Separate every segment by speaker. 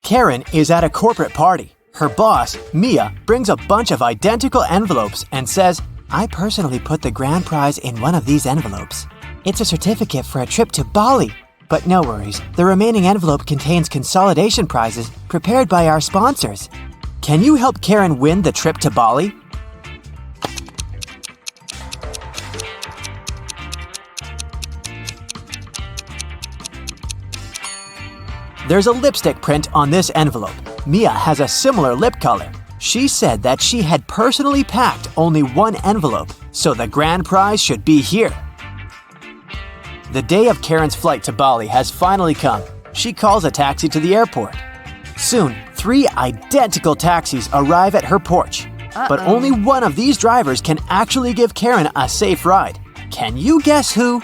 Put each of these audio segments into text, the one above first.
Speaker 1: Karen is at a corporate party. Her boss, Mia, brings a bunch of identical envelopes and says, "I personally put the grand prize in one of these envelopes. It's a certificate for a trip to Bali. But no worries, the remaining envelope contains consolidation prizes prepared by our sponsors. Can you help Karen win the trip to Bali?" There's a lipstick print on this envelope. Mia has a similar lip color. She said that she had personally packed only one envelope, so the grand prize should be here. The day of Karen's flight to Bali has finally come. She calls a taxi to the airport. Soon, 3 identical taxis arrive at her porch. But only one of these drivers can actually give Karen a safe ride. Can you guess who?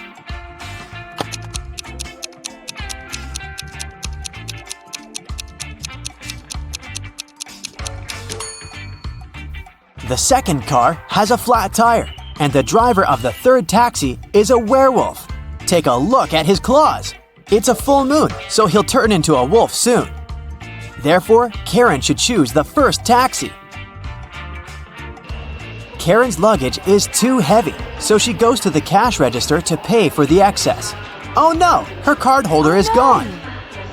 Speaker 1: The second car has a flat tire, and the driver of the third taxi is a werewolf. Take a look at his claws. It's a full moon, so he'll turn into a wolf soon. Therefore, Karen should choose the first taxi. Karen's luggage is too heavy, so she goes to the cash register to pay for the excess. Oh no, her card holder is gone.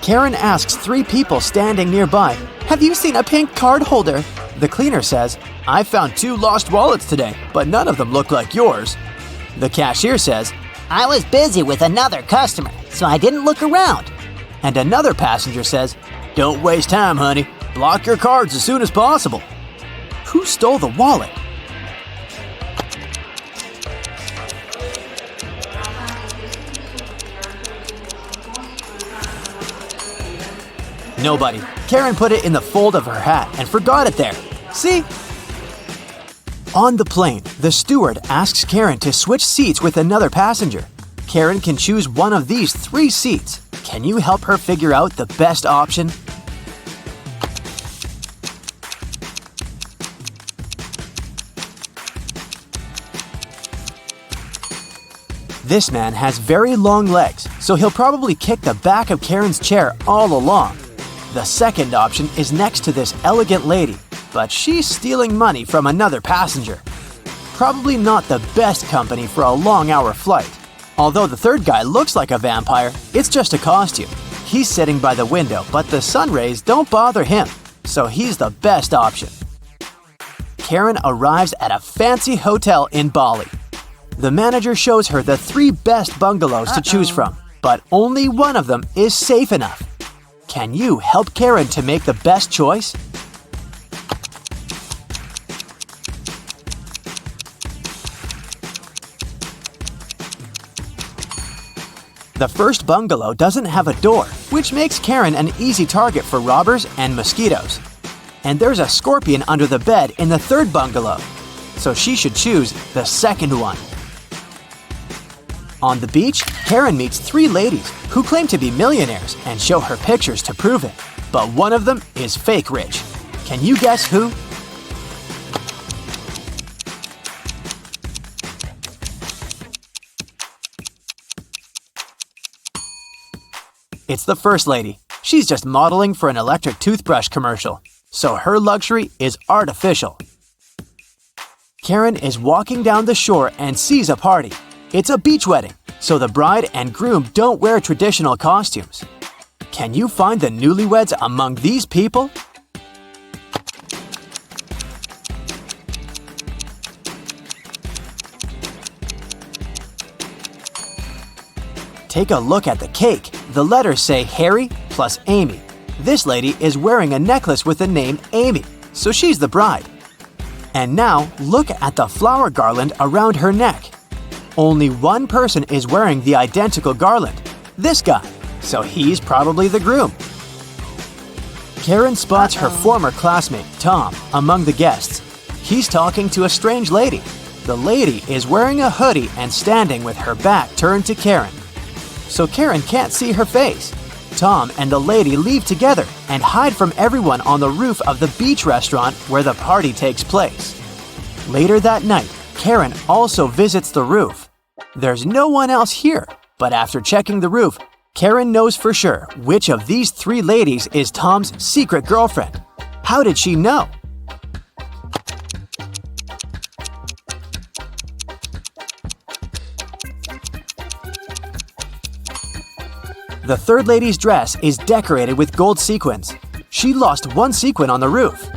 Speaker 1: Karen asks 3 people standing nearby, "Have you seen a pink card holder?" The cleaner says, "I found 2 lost wallets today, but none of them look like yours." The cashier says,
Speaker 2: "I was busy with another customer, so I didn't look around."
Speaker 1: And another passenger says, "Don't waste time, honey. Block your cards as soon as possible." Who stole the wallet? Nobody. Karen put it in the fold of her hat and forgot it there. See? On the plane, the steward asks Karen to switch seats with another passenger. Karen can choose one of these 3 seats. Can you help her figure out the best option? This man has very long legs, so he'll probably kick the back of Karen's chair all along. The second option is next to this elegant lady, but she's stealing money from another passenger. Probably not the best company for a long-hour flight. Although the third guy looks like a vampire, it's just a costume. He's sitting by the window, but the sun rays don't bother him, so he's the best option. Karen arrives at a fancy hotel in Bali. The manager shows her the 3 best bungalows to choose from, but only one of them is safe enough. Can you help Karen to make the best choice? The first bungalow doesn't have a door, which makes Karen an easy target for robbers and mosquitoes. And there's a scorpion under the bed in the third bungalow, so she should choose the second one. On the beach, Karen meets 3 ladies who claim to be millionaires and show her pictures to prove it. But one of them is fake rich. Can you guess who? It's the first lady. She's just modeling for an electric toothbrush commercial, so her luxury is artificial. Karen is walking down the shore and sees a party. It's a beach wedding, so the bride and groom don't wear traditional costumes. Can you find the newlyweds among these people? Take a look at the cake. The letters say Harry plus Amy. This lady is wearing a necklace with the name Amy, so she's the bride. And now, look at the flower garland around her neck. Only one person is wearing the identical garland, this guy, so he's probably the groom. Karen spots her former classmate, Tom, among the guests. He's talking to a strange lady. The lady is wearing a hoodie and standing with her back turned to Karen, so Karen can't see her face. Tom and the lady leave together and hide from everyone on the roof of the beach restaurant where the party takes place. Later that night, Karen also visits the roof. There's no one else here, but after checking the roof, Karen knows for sure which of these three ladies is Tom's secret girlfriend. How did she know? The third lady's dress is decorated with gold sequins. She lost one sequin on the roof.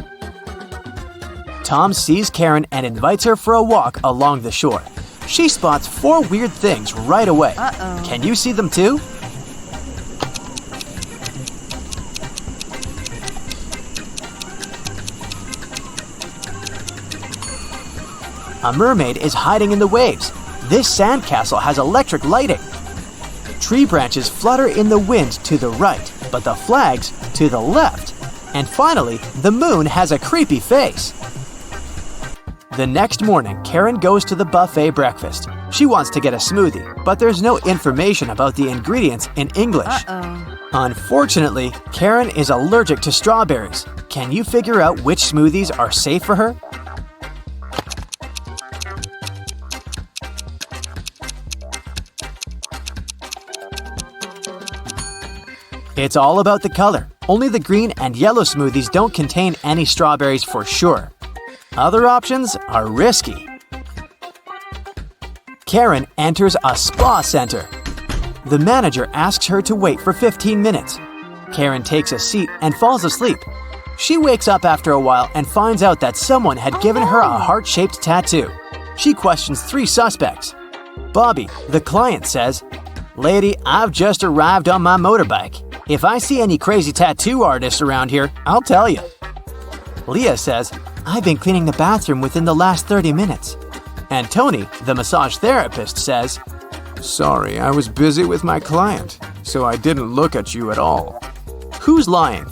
Speaker 1: Tom sees Karen and invites her for a walk along the shore. She spots four weird things right away. Can you see them too? A mermaid is hiding in the waves. This sandcastle has electric lighting. Tree branches flutter in the wind to the right, but the flags to the left. And finally, the moon has a creepy face. The next morning, Karen goes to the buffet breakfast. She wants to get a smoothie, but there's no information about the ingredients in English. Unfortunately, Karen is allergic to strawberries. Can you figure out which smoothies are safe for her? It's all about the color. Only the green and yellow smoothies don't contain any strawberries for sure. Other options are risky. Karen enters a spa center. The manager asks her to wait for 15 minutes. Karen takes a seat and falls asleep. She wakes up after a while and finds out that someone had given her a heart-shaped tattoo. She questions three suspects. Bobby, the client, says, "Lady, I've just arrived on my motorbike. If I see any crazy tattoo artists around here, I'll tell you." Leah says, "I've been cleaning the bathroom within the last 30 minutes. And Tony, the massage therapist, says, "Sorry, I was busy with my client, so I didn't look at you at all." Who's lying?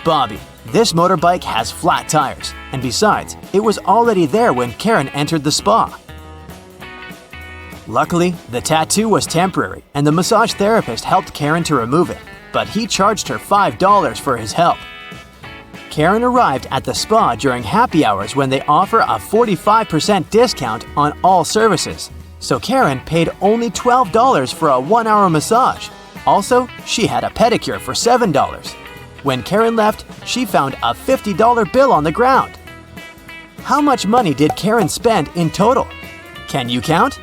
Speaker 1: Bobby. This motorbike has flat tires, and besides, it was already there when Karen entered the spa. Luckily, the tattoo was temporary, and the massage therapist helped Karen to remove it, but he charged her $5 for his help. Karen arrived at the spa during happy hours when they offer a 45% discount on all services, so Karen paid only $12 for a 1-hour massage. Also, she had a pedicure for $7. When Karen left, she found a $50 bill on the ground. How much money did Karen spend in total? Can you count?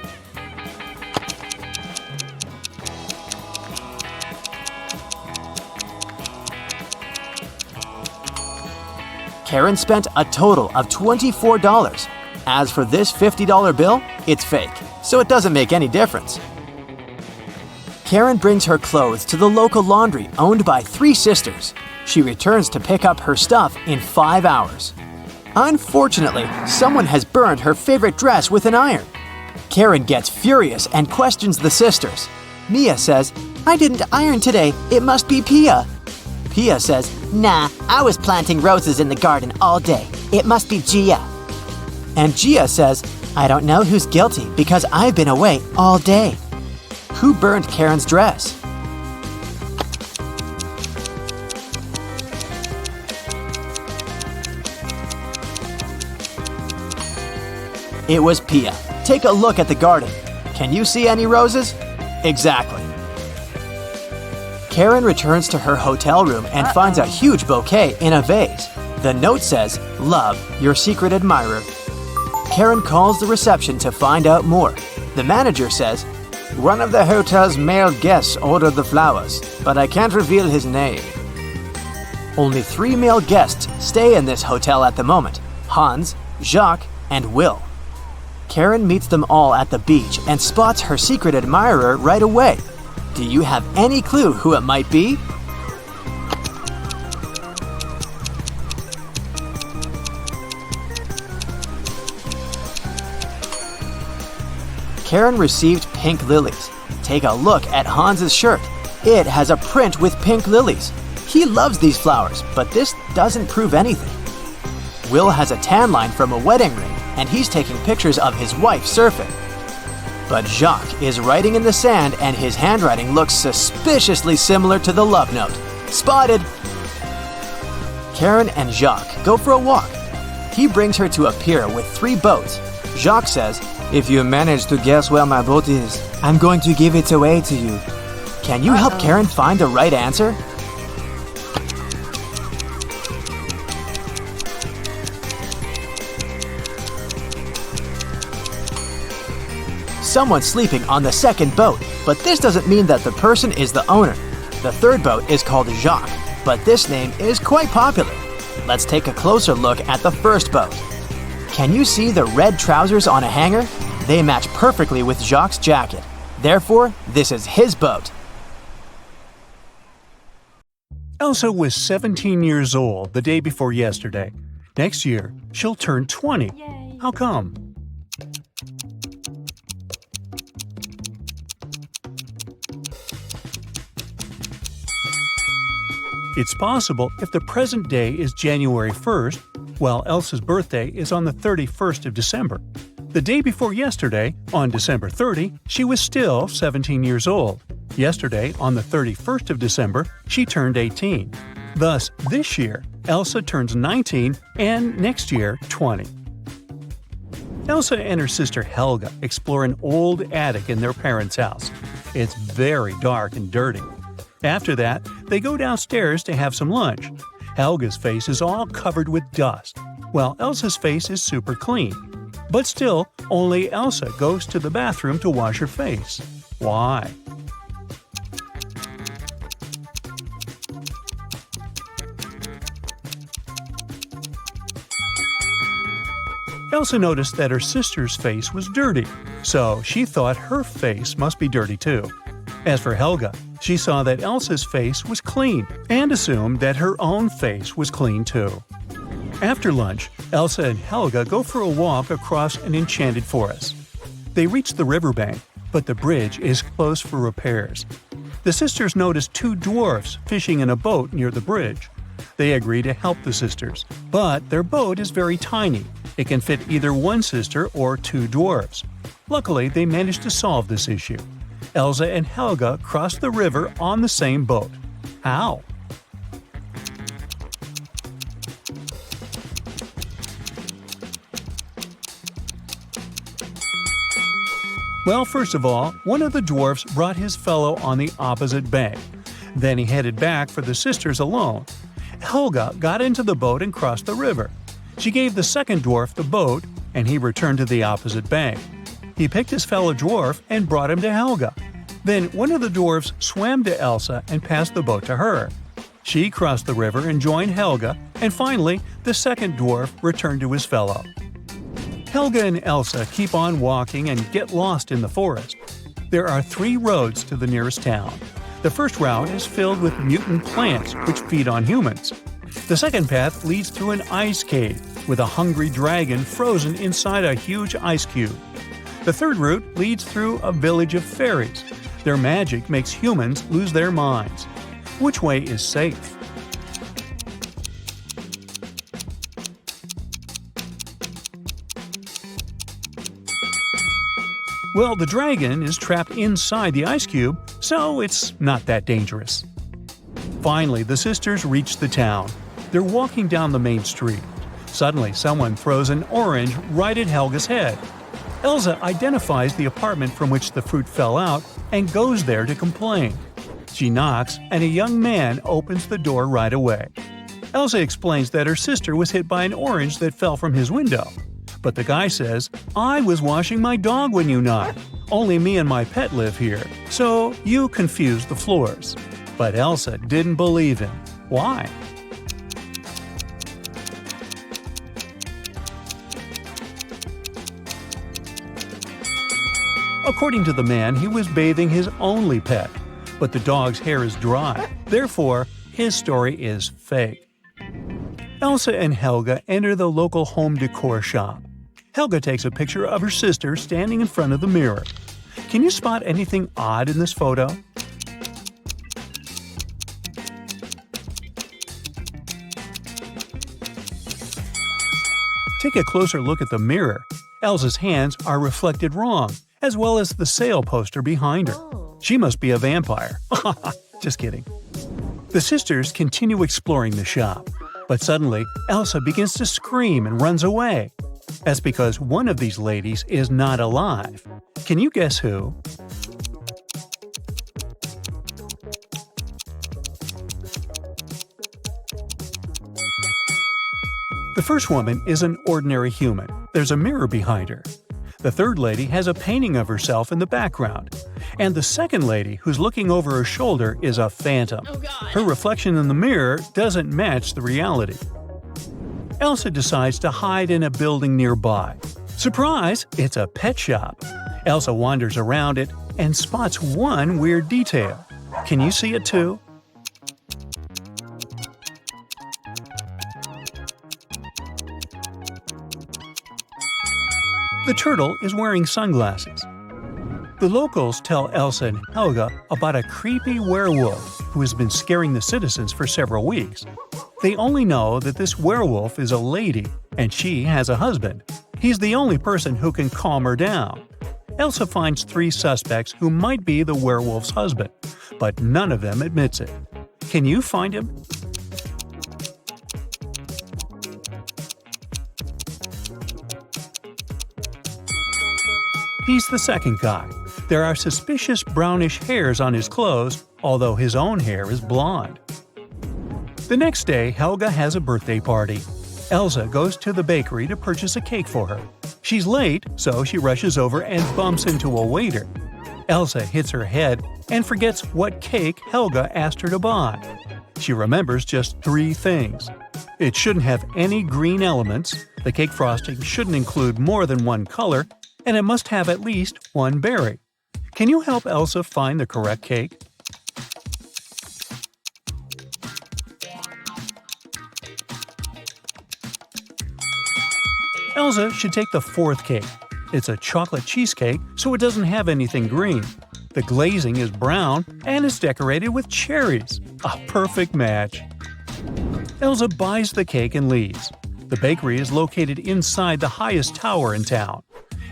Speaker 1: Karen spent a total of $24. As for this $50 bill, it's fake, so it doesn't make any difference. Karen brings her clothes to the local laundry owned by three sisters. She returns to pick up her stuff in 5 hours. Unfortunately, someone has burned her favorite dress with an iron. Karen gets furious and questions the sisters. Mia says, "I didn't iron today. It must be Pia." Pia says,
Speaker 2: Nah, I was planting roses in the garden all day. It must be Gia.
Speaker 1: and Gia says, "I don't know who's guilty because I've been away all day." Who burned Karen's dress? It was Pia. Take a look at the garden. Can you see any roses? Exactly. Karen returns to her hotel room and finds a huge bouquet in a vase. The note says, "Love, your secret admirer." Karen calls the reception to find out more. The manager says, "One of the hotel's male guests ordered the flowers, but I can't reveal his name." Only 3 male guests stay in this hotel at the moment: Hans, Jacques, and Will. Karen meets them all at the beach and spots her secret admirer right away. Do you have any clue who it might be? Karen received pink lilies. Take a look at Hans's shirt. It has a print with pink lilies. He loves these flowers, but this doesn't prove anything. Will has a tan line from a wedding ring, and he's taking pictures of his wife surfing. But Jacques is writing in the sand, and his handwriting looks suspiciously similar to the love note. Spotted! Karen and Jacques go for a walk. He brings her to a pier with 3 boats. Jacques says, "If you manage to guess where my boat is, I'm going to give it away to you." Can you help Karen find the right answer? Someone's sleeping on the second boat, but this doesn't mean that the person is the owner. The third boat is called Jacques, but this name is quite popular. Let's take a closer look at the first boat. Can you see the red trousers on a hanger? They match perfectly with Jacques' jacket. Therefore, this is his boat.
Speaker 3: Elsa was 17 years old the day before yesterday. Next year, she'll turn 20.
Speaker 4: Yay.
Speaker 3: How come? It's possible if the present day is January 1st, while Elsa's birthday is on the 31st of December. The day before yesterday, on December 30, she was still 17 years old. Yesterday, on the 31st of December, she turned 18. Thus, this year, Elsa turns 19 and next year 20. Elsa and her sister Helga explore an old attic in their parents' house. It's very dark and dirty. After that, they go downstairs to have some lunch. Helga's face is all covered with dust, while Elsa's face is super clean. But still, only Elsa goes to the bathroom to wash her face. Why? Elsa noticed that her sister's face was dirty, so she thought her face must be dirty too. As for Helga, she saw that Elsa's face was clean and assumed that her own face was clean too. After lunch, Elsa and Helga go for a walk across an enchanted forest. They reach the riverbank, but the bridge is closed for repairs. The sisters notice 2 dwarfs fishing in a boat near the bridge. They agree to help the sisters, but their boat is very tiny. It can fit either one sister or 2 dwarfs. Luckily, they manage to solve this issue. Elsa and Helga cross the river on the same boat. How? Well, first of all, one of the dwarfs brought his fellow on the opposite bank. Then he headed back for the sisters alone. Helga got into the boat and crossed the river. She gave the second dwarf the boat, and he returned to the opposite bank. He picked his fellow dwarf and brought him to Helga. Then one of the dwarfs swam to Elsa and passed the boat to her. She crossed the river and joined Helga, and finally, the second dwarf returned to his fellow. Helga and Elsa keep on walking and get lost in the forest. There are 3 roads to the nearest town. The first route is filled with mutant plants which feed on humans. The second path leads through an ice cave with a hungry dragon frozen inside a huge ice cube. The third route leads through a village of fairies. Their magic makes humans lose their minds. Which way is safe? Well, the dragon is trapped inside the ice cube, so it's not that dangerous. Finally, the sisters reach the town. They're walking down the main street. Suddenly, someone throws an orange right at Helga's head. Elsa identifies the apartment from which the fruit fell out and goes there to complain. She knocks, and a young man opens the door right away. Elsa explains that her sister was hit by an orange that fell from his window. But the guy says, "I was washing my dog when you knocked. Only me and my pet live here, so you confused the floors." But Elsa didn't believe him. Why? According to the man, he was bathing his only pet, but the dog's hair is dry. Therefore, his story is fake. Elsa and Helga enter the local home decor shop. Helga takes a picture of her sister standing in front of the mirror. Can you spot anything odd in this photo? Take a closer look at the mirror. Elsa's hands are reflected wrong, as well as the sale poster behind her. She must be a vampire. Just kidding. The sisters continue exploring the shop, But suddenly, Elsa begins to scream and runs away. That's because one of these ladies is not alive. Can you guess who? The first woman is an ordinary human. There's a mirror behind her. The third lady has a painting of herself in the background. And the second lady, who's looking over her shoulder, is a phantom. Her reflection in the mirror doesn't match the reality. Elsa decides to hide in a building nearby. Surprise! It's a pet shop. Elsa wanders around it and spots one weird detail. Can you see it too? The turtle is wearing sunglasses. The locals tell Elsa and Helga about a creepy werewolf who has been scaring the citizens for several weeks. They only know that this werewolf is a lady and she has a husband. He's the only person who can calm her down. Elsa finds 3 suspects who might be the werewolf's husband, but none of them admits it. Can you find him? He's the second guy. There are suspicious brownish hairs on his clothes, although his own hair is blonde. The next day, Helga has a birthday party. Elsa goes to the bakery to purchase a cake for her. She's late, so she rushes over and bumps into a waiter. Elsa hits her head and forgets what cake Helga asked her to buy. She remembers just 3 things. It shouldn't have any green elements, the cake frosting shouldn't include more than 1 color, and it must have at least 1 berry. Can you help Elsa find the correct cake? Elsa should take the 4th cake. It's a chocolate cheesecake, so it doesn't have anything green. The glazing is brown and is decorated with cherries. A perfect match. Elsa buys the cake and leaves. The bakery is located inside the highest tower in town.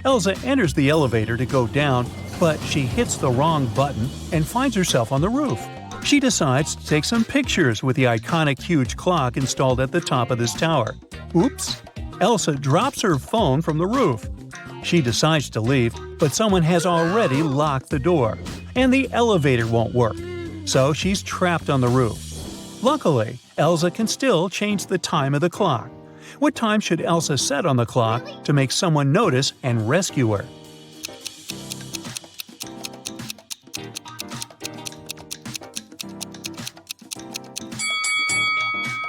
Speaker 3: Elsa enters the elevator to go down, but she hits the wrong button and finds herself on the roof. She decides to take some pictures with the iconic huge clock installed at the top of this tower. Oops! Elsa drops her phone from the roof. She decides to leave, but someone has already locked the door, and the elevator won't work, so she's trapped on the roof. Luckily, Elsa can still change the time of the clock. What time should Elsa set on the clock to make someone notice and rescue her?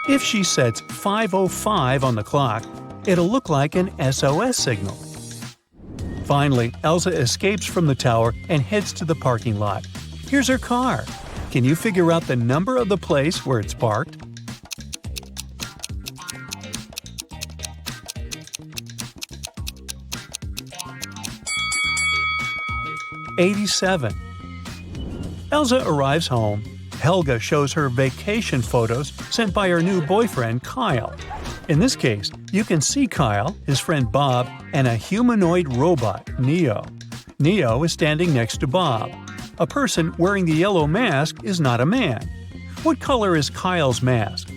Speaker 3: If she sets 5:05 on the clock, it'll look like an SOS signal. Finally, Elsa escapes from the tower and heads to the parking lot. Here's her car. Can you figure out the number of the place where it's parked? '87. Elsa arrives home. Helga shows her vacation photos sent by her new boyfriend, Kyle. In this case, you can see Kyle, his friend Bob, and a humanoid robot, Neo. Neo is standing next to Bob. A person wearing the yellow mask is not a man. What color is Kyle's mask?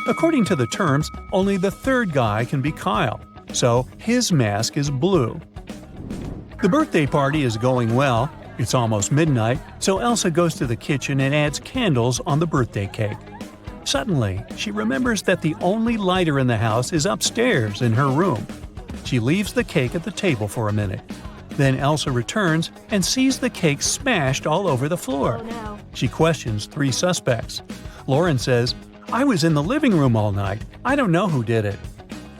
Speaker 3: According to the terms, only the third guy can be Kyle, so his mask is blue. The birthday party is going well. It's almost midnight, so Elsa goes to the kitchen and adds candles on the birthday cake. Suddenly, she remembers that the only lighter in the house is upstairs in her room. She leaves the cake at the table for a minute. Then Elsa returns and sees the cake smashed all over the floor.
Speaker 4: Oh, no.
Speaker 3: She questions 3 suspects. Lauren says, "I was in the living room all night. I don't know who did it."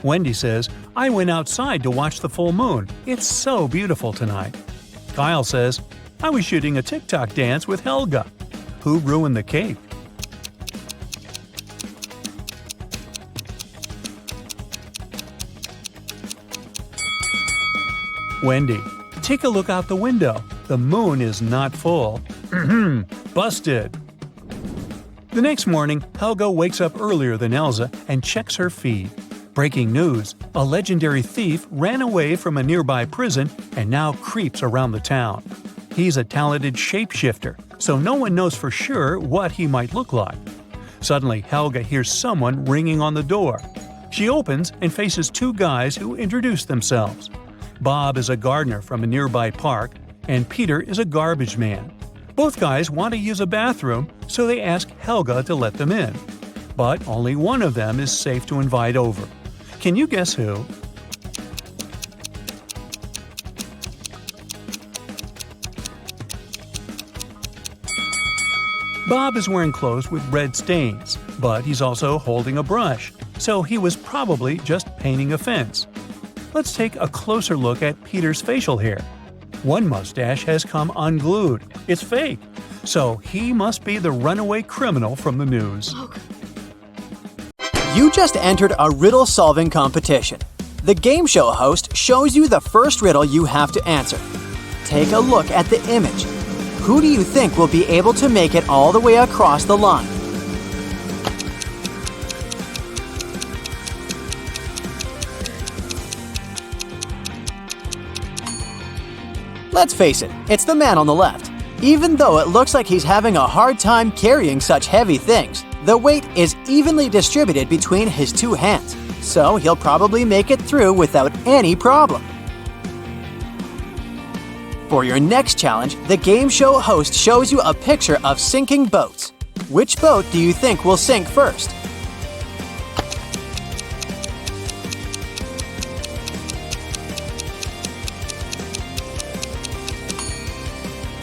Speaker 3: Wendy says, "I went outside to watch the full moon. It's so beautiful tonight." Kyle says, "I was shooting a TikTok dance with Helga." Who ruined the cake? Wendy. Take a look out the window. The moon is not full. Busted. The next morning, Helga wakes up earlier than Elsa and checks her feed. Breaking news: a legendary thief ran away from a nearby prison and now creeps around the town. He's a talented shapeshifter, so no one knows for sure what he might look like. Suddenly, Helga hears someone ringing on the door. She opens and faces two guys who introduce themselves. Bob is a gardener from a nearby park, and Peter is a garbage man. Both guys want to use a bathroom, so they ask Helga to let them in. But only one of them is safe to invite over. Can you guess who? Bob is wearing clothes with red stains, but he's also holding a brush, so he was probably just painting a fence. Let's take a closer look at Peter's facial hair. One mustache has come unglued. It's fake. So he must be the runaway criminal from the news.
Speaker 1: You just entered a riddle-solving competition. The game show host shows you the first riddle you have to answer. Take a look at the image. Who do you think will be able to make it all the way across the line? Let's face it, it's the man on the left. Even though it looks like he's having a hard time carrying such heavy things, the weight is evenly distributed between his two hands, so he'll probably make it through without any problem. For your next challenge, the game show host shows you a picture of sinking boats. Which boat do you think will sink first?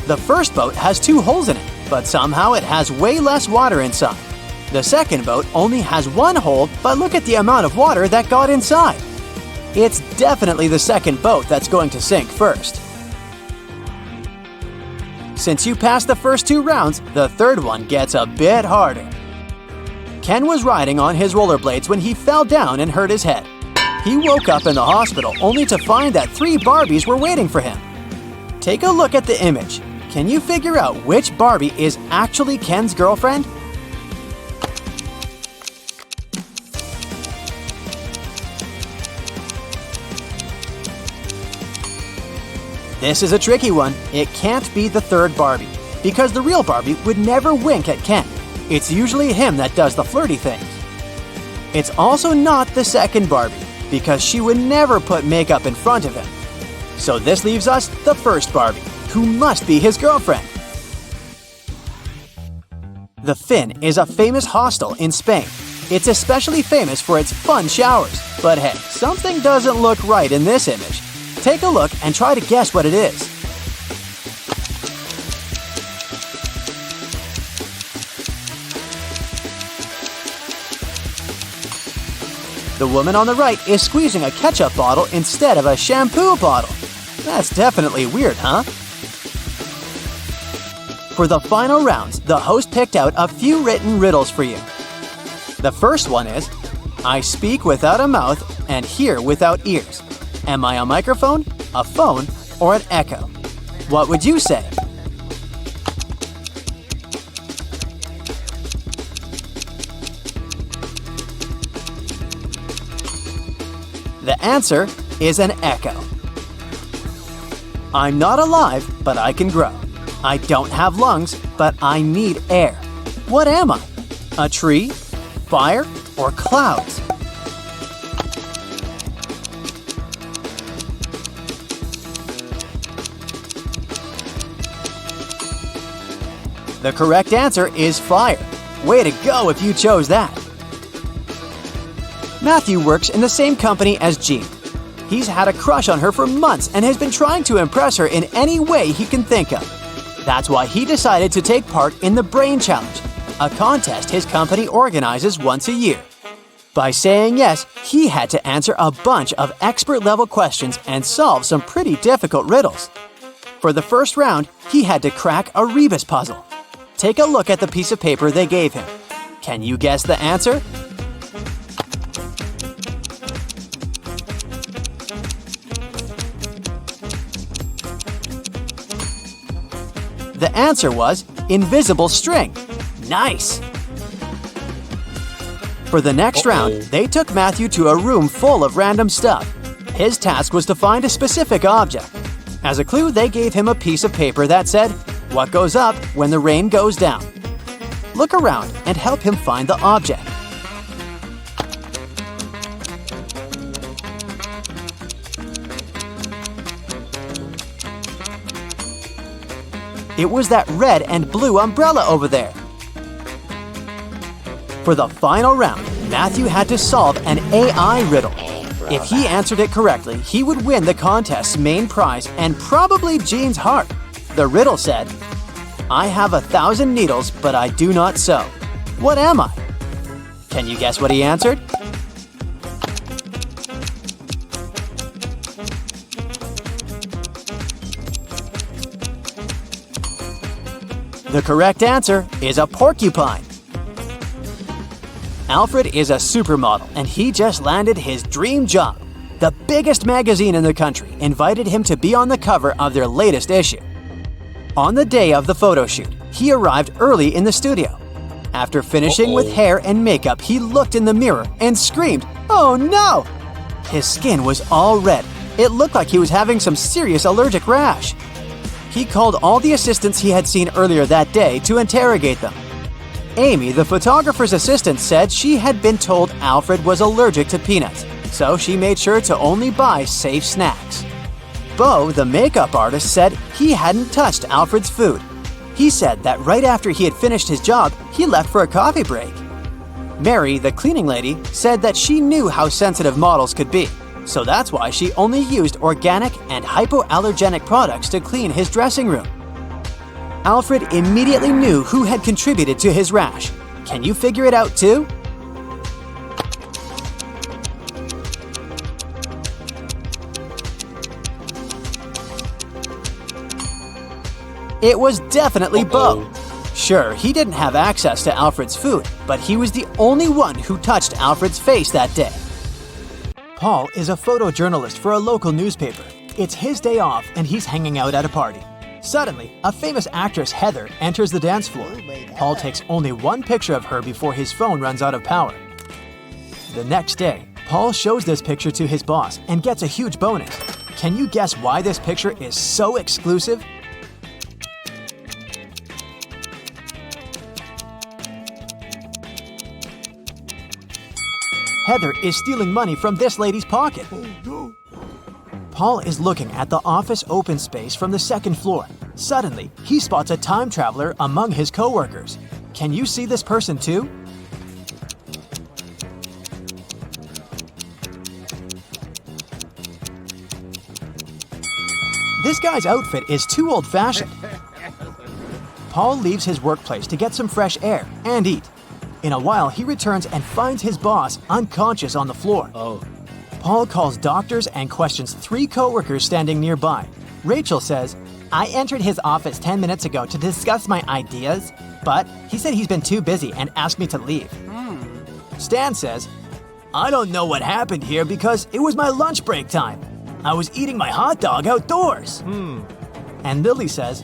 Speaker 1: The first boat has 2 holes in it, but somehow it has way less water inside. The second boat only has 1 hole, but look at the amount of water that got inside. It's definitely the second boat that's going to sink first. Since you passed the first 2 rounds, the third one gets a bit harder. Ken was riding on his rollerblades when he fell down and hurt his head. He woke up in the hospital only to find that 3 Barbies were waiting for him. Take a look at the image. Can you figure out which Barbie is actually Ken's girlfriend? This is a tricky one. It can't be the third Barbie, because the real Barbie would never wink at Ken. It's usually him that does the flirty things. It's also not the second Barbie, because she would never put makeup in front of him. So this leaves us the first Barbie, who must be his girlfriend. The Fin is a famous hostel in Spain. It's especially famous for its fun showers. But hey, something doesn't look right in this image. Take a look and try to guess what it is. The woman on the right is squeezing a ketchup bottle instead of a shampoo bottle. That's definitely weird, huh? For the final rounds, the host picked out a few written riddles for you. The first one is, I speak without a mouth and hear without ears. Am I a microphone, a phone, or an echo? What would you say? The answer is an echo. I'm not alive, but I can grow. I don't have lungs, but I need air. What am I? A tree, fire, or clouds? The correct answer is fire. Way to go if you chose that. Matthew works in the same company as Jean. He's had a crush on her for months and has been trying to impress her in any way he can think of. That's why he decided to take part in the Brain Challenge, a contest his company organizes once a year. By saying yes, he had to answer a bunch of expert-level questions and solve some pretty difficult riddles. For the first round, he had to crack a rebus puzzle. Take a look at the piece of paper they gave him. Can you guess the answer? The answer was invisible string. Nice! For the next round, they took Matthew to a room full of random stuff. His task was to find a specific object. As a clue, they gave him a piece of paper that said, "What goes up when the rain goes down?" Look around and help him find the object. It was that red and blue umbrella over there. For the final round, Matthew had to solve an AI riddle. If he answered it correctly, he would win the contest's main prize and probably Jean's heart. The riddle said, "I have 1,000 needles, but I do not sew. What am I?" Can you guess what he answered? The correct answer is a porcupine. Alfred is a supermodel, and he just landed his dream job. The biggest magazine in the country invited him to be on the cover of their latest issue. On the day of the photo shoot, he arrived early in the studio. After finishing with hair and makeup, he looked in the mirror and screamed, "Oh no!" His skin was all red. It looked like he was having some serious allergic rash. He called all the assistants he had seen earlier that day to interrogate them. Amy, the photographer's assistant, said she had been told Alfred was allergic to peanuts, so she made sure to only buy safe snacks. Bo, the makeup artist, said he hadn't touched Alfred's food. He said that right after he had finished his job, he left for a coffee break. Mary, the cleaning lady, said that she knew how sensitive models could be, so that's why she only used organic and hypoallergenic products to clean his dressing room. Alfred immediately knew who had contributed to his rash. Can you figure it out too? It was definitely Bo. Sure, he didn't have access to Alfred's food, but he was the only one who touched Alfred's face that day. Paul is a photojournalist for a local newspaper. It's his day off and he's hanging out at a party. Suddenly, a famous actress, Heather, enters the dance floor. Paul takes only one picture of her before his phone runs out of power. The next day, Paul shows this picture to his boss and gets a huge bonus. Can you guess why this picture is so exclusive? Heather is stealing money from this lady's pocket. Paul is looking at the office open space from the second floor. Suddenly, he spots a time traveler among his coworkers. Can you see this person too? This guy's outfit is too old-fashioned. Paul leaves his workplace to get some fresh air and eat. In a while, he returns and finds his boss unconscious on the floor. Paul calls doctors and questions 3 coworkers standing nearby. Rachel says, "I entered his office 10 minutes ago to discuss my ideas, but he said he's been too busy and asked me to leave." Stan says, "I don't know what happened here because it was my lunch break time. I was eating my hot dog outdoors." And Lily says,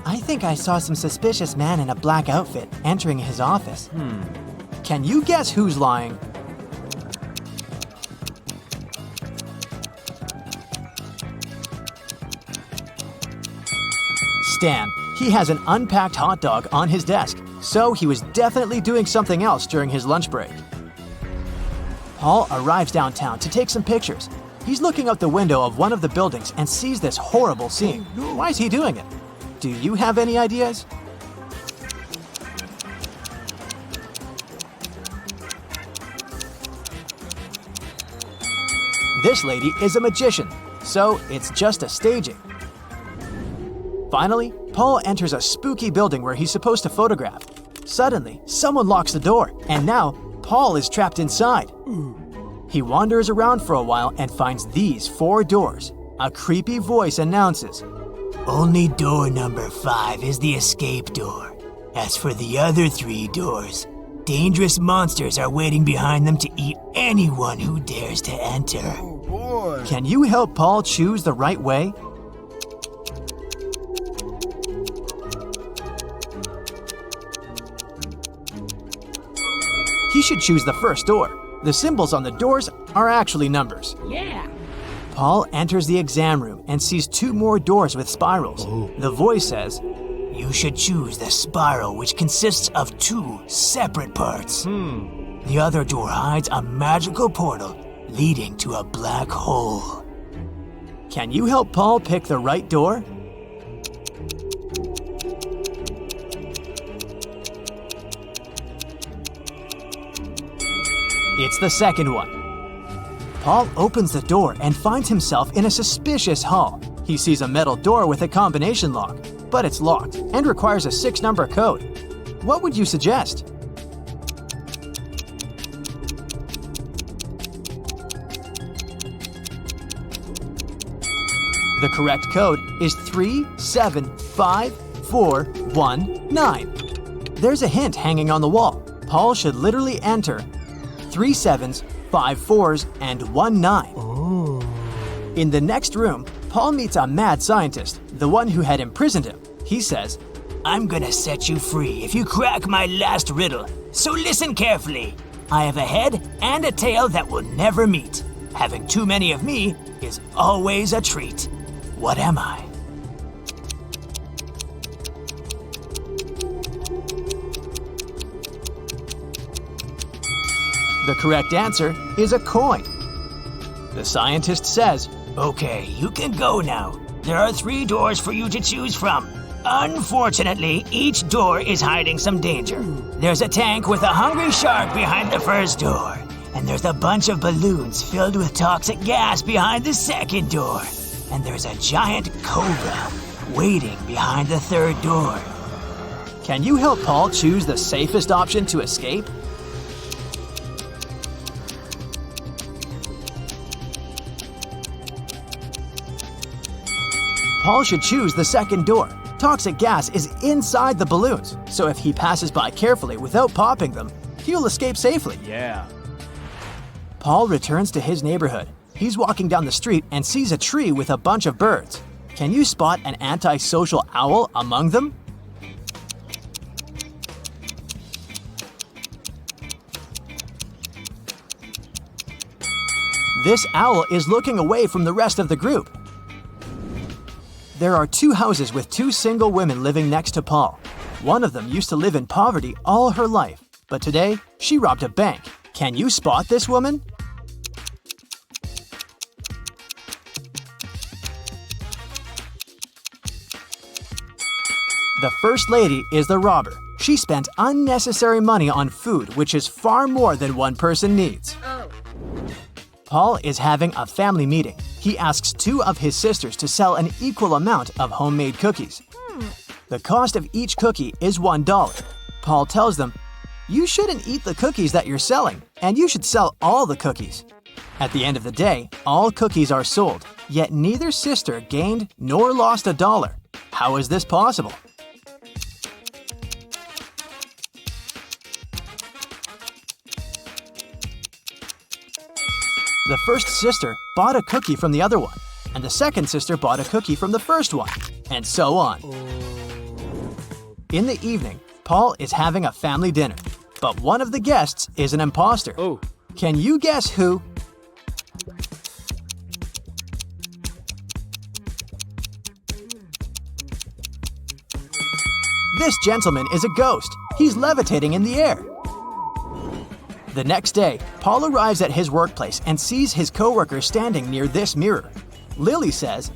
Speaker 1: "I think I saw some suspicious man in a black outfit entering his office." Can you guess who's lying? Stan. He has an unpacked hot dog on his desk, so he was definitely doing something else during his lunch break. Paul arrives downtown to take some pictures. He's looking out the window of one of the buildings and sees this horrible scene. Why is he doing it? Do you have any ideas? This lady is a magician, so it's just a staging. Finally, Paul enters a spooky building where he's supposed to photograph. Suddenly, someone locks the door, and now Paul is trapped inside. He wanders around for a while and finds these 4 doors. A creepy voice announces,
Speaker 4: "Only door number 5 is the escape door. As for the other 3 doors, dangerous monsters are waiting behind them to eat anyone who dares to enter."
Speaker 1: Can you help Paul choose the right way? He should choose the first door. The symbols on the doors are actually numbers. Paul enters the exam room and sees 2 more doors with spirals. The voice says,
Speaker 4: You should choose the spiral, which consists of 2 separate parts. The other door hides a magical portal leading to a black hole.
Speaker 1: Can you help Paul pick the right door? It's the second one. Paul opens the door and finds himself in a suspicious hall. He sees a metal door with a combination lock, but it's locked and requires a 6-number code. What would you suggest? The correct code is 375419. There's a hint hanging on the wall. Paul should literally enter 3 7s, 5 4s, and 1 9. In the next room, Paul meets a mad scientist, the one who had imprisoned him. He says,
Speaker 4: I'm gonna set you free if you crack my last riddle. So listen carefully. I have a head and a tail that will never meet. Having too many of me is always a treat. What am I?
Speaker 1: the correct answer is a coin. The scientist says,
Speaker 4: Okay, you can go now. There are 3 doors for you to choose from. Unfortunately, each door is hiding some danger. There's a tank with a hungry shark behind the first door. And there's a bunch of balloons filled with toxic gas behind the second door. And there's a giant cobra waiting behind the third door.
Speaker 1: Can you help Paul choose the safest option to escape? Paul should choose the second door. Toxic gas is inside the balloons, so if he passes by carefully without popping them, he'll escape safely.
Speaker 5: Yeah.
Speaker 1: Paul returns to his neighborhood. He's walking down the street and sees a tree with a bunch of birds. Can you spot an antisocial owl among them? This owl is looking away from the rest of the group. There are 2 houses with 2 single women living next to Paul. One of them used to live in poverty all her life, but today she robbed a bank. Can you spot this woman? The first lady is the robber. She spent unnecessary money on food, which is far more than one person needs. Paul is having a family meeting. He asks 2 of his sisters to sell an equal amount of homemade cookies. The cost of each cookie is $1. Paul tells them, "You shouldn't eat the cookies that you're selling, and you should sell all the cookies." At the end of the day, all cookies are sold, yet neither sister gained nor lost $1. How is this possible? The first sister bought a cookie from the other one, and the second sister bought a cookie from the first one, and so on. In the evening, Paul is having a family dinner, but one of the guests is an imposter.
Speaker 5: Oh.
Speaker 1: Can you guess who? This gentleman is a ghost. He's levitating in the air. The next day, Paul arrives at his workplace and sees his coworker standing near this mirror. Lily says,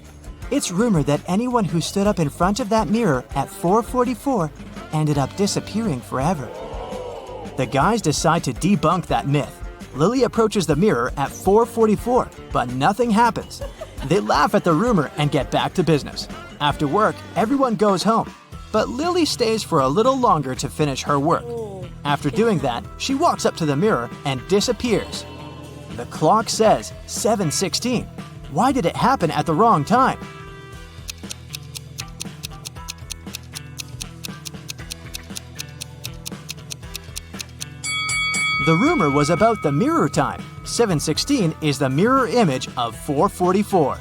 Speaker 1: "It's rumored that anyone who stood up in front of that mirror at 4:44 ended up disappearing forever." The guys decide to debunk that myth. Lily approaches the mirror at 4:44, but nothing happens. They laugh at the rumor and get back to business. After work, everyone goes home, but Lily stays for a little longer to finish her work. After doing that, she walks up to the mirror and disappears. The clock says 7:16. Why did it happen at the wrong time? The rumor was about the mirror time. 7:16 is the mirror image of 4:44.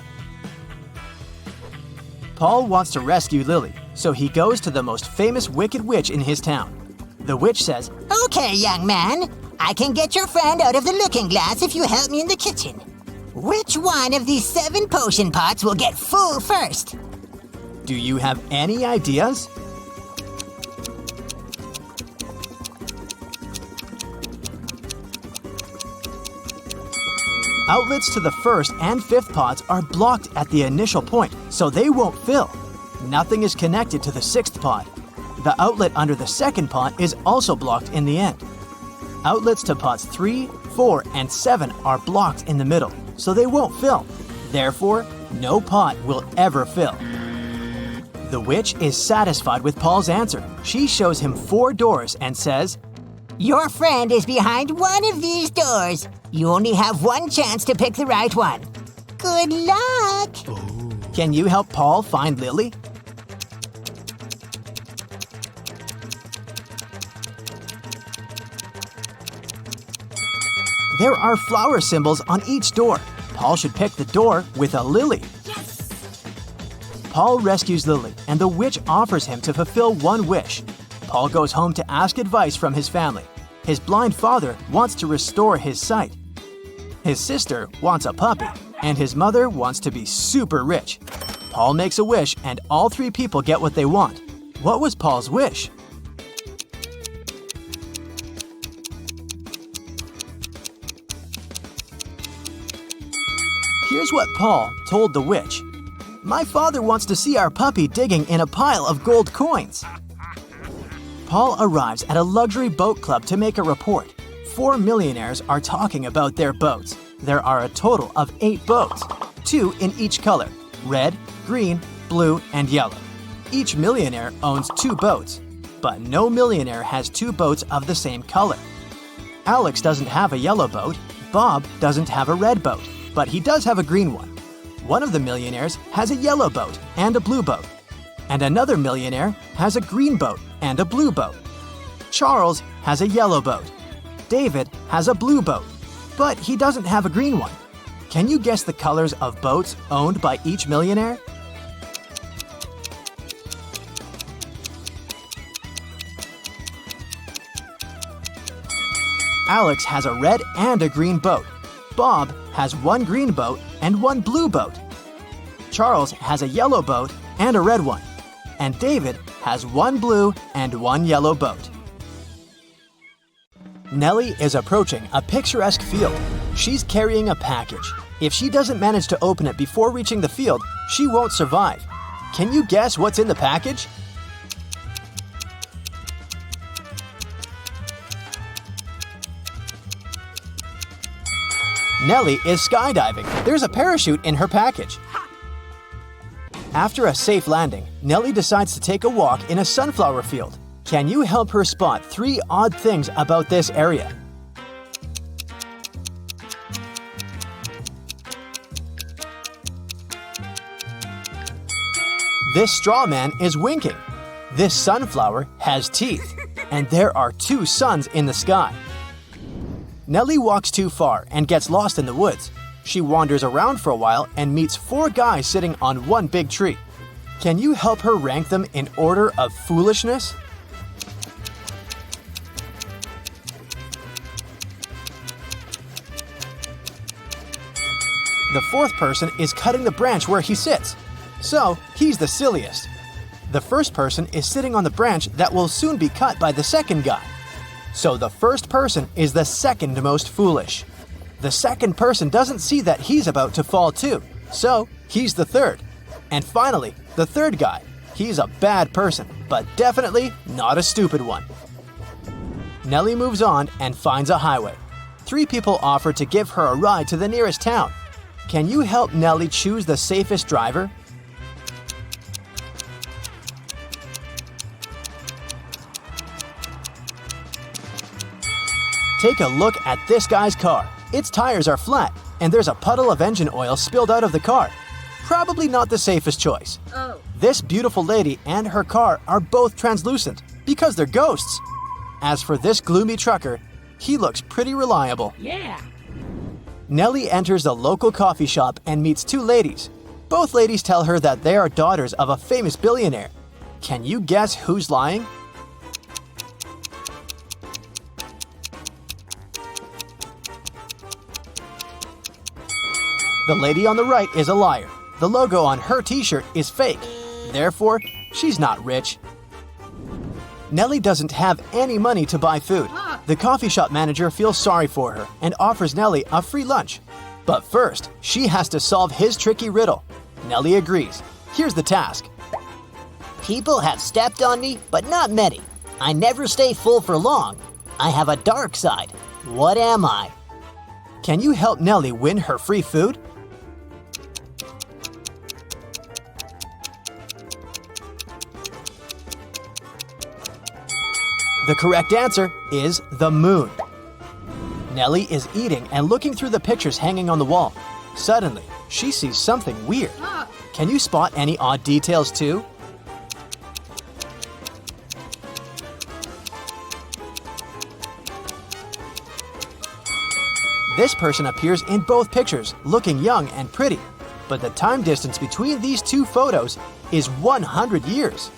Speaker 1: Paul wants to rescue Lily, so he goes to the most famous wicked witch in his town. The witch says,
Speaker 2: Okay, young man. I can get your friend out of the looking glass if you help me in the kitchen. Which one of these 7 potion pots will get full first?
Speaker 1: Do you have any ideas? Outlets to the first and fifth pots are blocked at the initial point, so they won't fill. Nothing is connected to the sixth pot. The outlet under the second pot is also blocked in the end. Outlets to pots 3, 4, and 7 are blocked in the middle, so they won't fill. Therefore, no pot will ever fill. The witch is satisfied with Paul's answer. She shows him 4 doors and says,
Speaker 2: Your friend is behind one of these doors. You only have one chance to pick the right one. Good luck!
Speaker 1: "Can you help Paul find Lily?" There are flower symbols on each door. Paul should pick the door with a lily. Yes! Paul rescues Lily, and the witch offers him to fulfill one wish. Paul goes home to ask advice from his family. His blind father wants to restore his sight. His sister wants a puppy, and his mother wants to be super rich. Paul makes a wish, and all 3 people get what they want. What was Paul's wish? Here's what Paul told the witch. "My father wants to see our puppy digging in a pile of gold coins." Paul arrives at a luxury boat club to make a report. 4 millionaires are talking about their boats. There are a total of 8 boats, 2 in each color: red, green, blue, and yellow. Each millionaire owns 2 boats, but no millionaire has 2 boats of the same color. Alex doesn't have a yellow boat. Bob doesn't have a red boat, but he does have a green one. One of the millionaires has a yellow boat and a blue boat, and another millionaire has a green boat and a blue boat. Charles has a yellow boat. David has a blue boat, but he doesn't have a green one. Can you guess the colors of boats owned by each millionaire? Alex has a red and a green boat. Bob has 1 green boat and 1 blue boat. Charles has a yellow boat and a red one. And David has 1 blue and 1 yellow boat. Nellie is approaching a picturesque field. She's carrying a package. If she doesn't manage to open it before reaching the field, she won't survive. Can you guess what's in the package? Nellie is skydiving. There's a parachute in her package. After a safe landing, Nellie decides to take a walk in a sunflower field. Can you help her spot 3 odd things about this area? This straw man is winking. This sunflower has teeth, and there are 2 suns in the sky. Nellie walks too far and gets lost in the woods. She wanders around for a while and meets 4 guys sitting on one big tree. Can you help her rank them in order of foolishness? The 4th person is cutting the branch where he sits, so he's the silliest. The first person is sitting on the branch that will soon be cut by the second guy. So the first person is the second most foolish. The second person doesn't see that he's about to fall too, so he's the third. And finally, the third guy. He's a bad person, but definitely not a stupid one. Nellie moves on and finds a highway. 3 people offer to give her a ride to the nearest town. Can you help Nellie choose the safest driver? Take a look at this guy's car. Its tires are flat, and there's a puddle of engine oil spilled out of the car. Probably not the safest choice. This beautiful lady and her car are both translucent because they're ghosts. As for this gloomy trucker, he looks pretty reliable.
Speaker 5: Yeah.
Speaker 1: Nellie enters a local coffee shop and meets 2 ladies. Both ladies tell her that they are daughters of a famous billionaire. Can you guess who's lying? The lady on the right is a liar. The logo on her t-shirt is fake. Therefore, she's not rich. Nellie doesn't have any money to buy food. The coffee shop manager feels sorry for her and offers Nellie a free lunch. But first, she has to solve his tricky riddle. Nellie agrees. Here's the task.
Speaker 2: People have stepped on me, but not many. I never stay full for long. I have a dark side. What am I?
Speaker 1: Can you help Nellie win her free food? The correct answer is the moon. Nellie is eating and looking through the pictures hanging on the wall. Suddenly, she sees something weird. Can you spot any odd details too? This person appears in both pictures, looking young and pretty. But the time distance between these two photos is 100 years.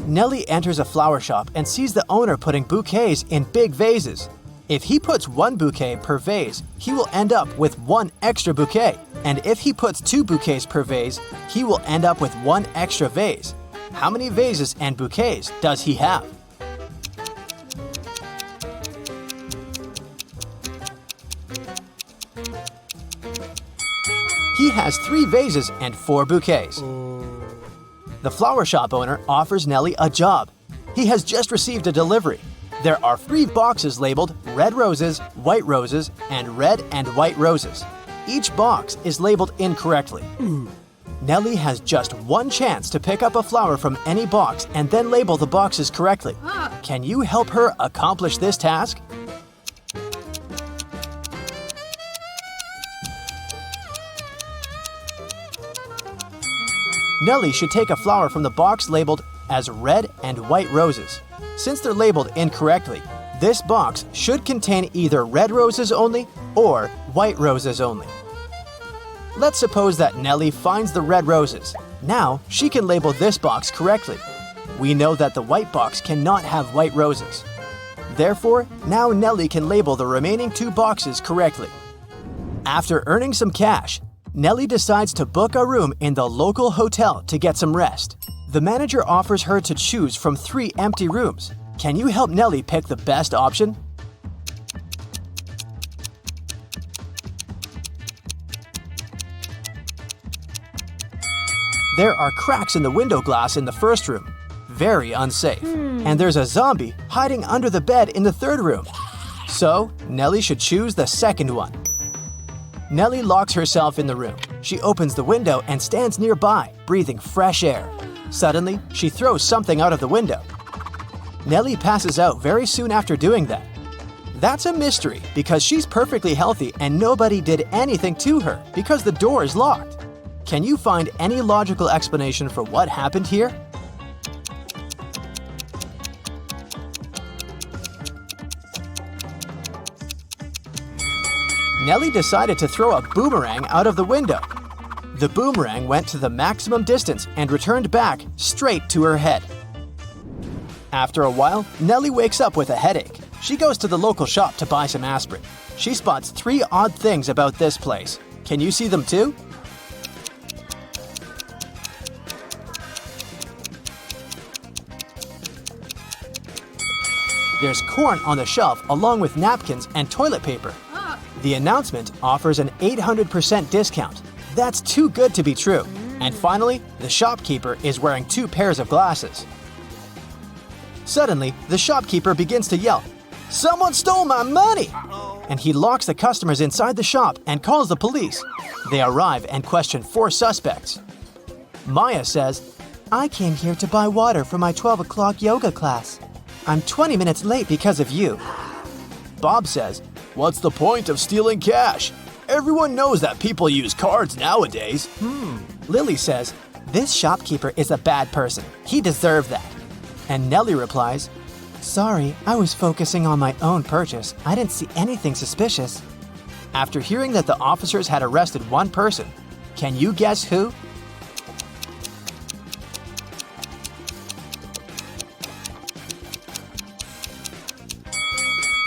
Speaker 1: Nellie enters a flower shop and sees the owner putting bouquets in big vases. If he puts one bouquet per vase, he will end up with one extra bouquet. And if he puts 2 bouquets per vase, he will end up with 1 extra vase. How many vases and bouquets does he have? He has 3 vases and 4 bouquets. The flower shop owner offers Nellie a job. He has just received a delivery. There are 3 boxes labeled red roses, white roses, and red and white roses. Each box is labeled incorrectly. Nellie has just one chance to pick up a flower from any box and then label the boxes correctly. Can you help her accomplish this task? Nellie should take a flower from the box labeled as red and white roses. Since they're labeled incorrectly, this box should contain either red roses only or white roses only. Let's suppose that Nellie finds the red roses. Now she can label this box correctly. We know that the white box cannot have white roses. Therefore, now Nellie can label the remaining 2 boxes correctly. After earning some cash, Nellie decides to book a room in the local hotel to get some rest. The manager offers her to choose from 3 empty rooms. Can you help Nellie pick the best option? There are cracks in the window glass in the first room. Very unsafe. And there's a zombie hiding under the bed in the third room. So, Nellie should choose the second one. Nellie locks herself in the room. She opens the window and stands nearby, breathing fresh air. Suddenly, she throws something out of the window. Nellie passes out very soon after doing that. That's a mystery because she's perfectly healthy and nobody did anything to her because the door is locked. Can you find any logical explanation for what happened here? Nellie decided to throw a boomerang out of the window. The boomerang went to the maximum distance and returned back straight to her head. After a while, Nellie wakes up with a headache. She goes to the local shop to buy some aspirin. She spots 3 odd things about this place. Can you see them too? There's corn on the shelf along with napkins and toilet paper. The announcement offers an 800% discount. That's too good to be true. And finally, the shopkeeper is wearing 2 pairs of glasses. Suddenly, the shopkeeper begins to yell, "Someone stole my money!" And he locks the customers inside the shop and calls the police. They arrive and question 4 suspects. Maya says, "I came here to buy water for my 12 o'clock yoga class. I'm 20 minutes late because of you." Bob says, "What's the point of stealing cash? Everyone knows that people use cards nowadays." Lily says, "This shopkeeper is a bad person. He deserved that." And Nellie replies, "Sorry, I was focusing on my own purchase. I didn't see anything suspicious." After hearing that the officers had arrested one person, can you guess who?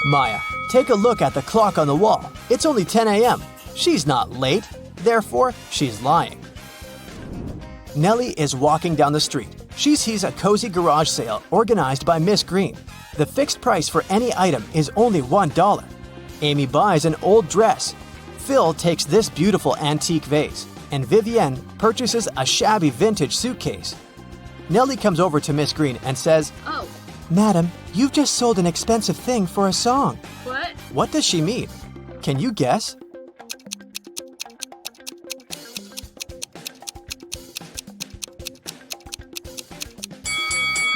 Speaker 1: Maya, take a look at the clock on the wall. It's only 10 a.m. She's not late. Therefore, she's lying. Nellie is walking down the street. She sees a cozy garage sale organized by Miss Green. The fixed price for any item is only $1. Amy buys an old dress. Phil takes this beautiful antique vase, and Vivienne purchases a shabby vintage suitcase. Nellie comes over to Miss Green and says,
Speaker 5: Oh,
Speaker 1: "Madam, you've just sold an expensive thing for a song."
Speaker 5: what?
Speaker 1: What does she mean? Can you guess?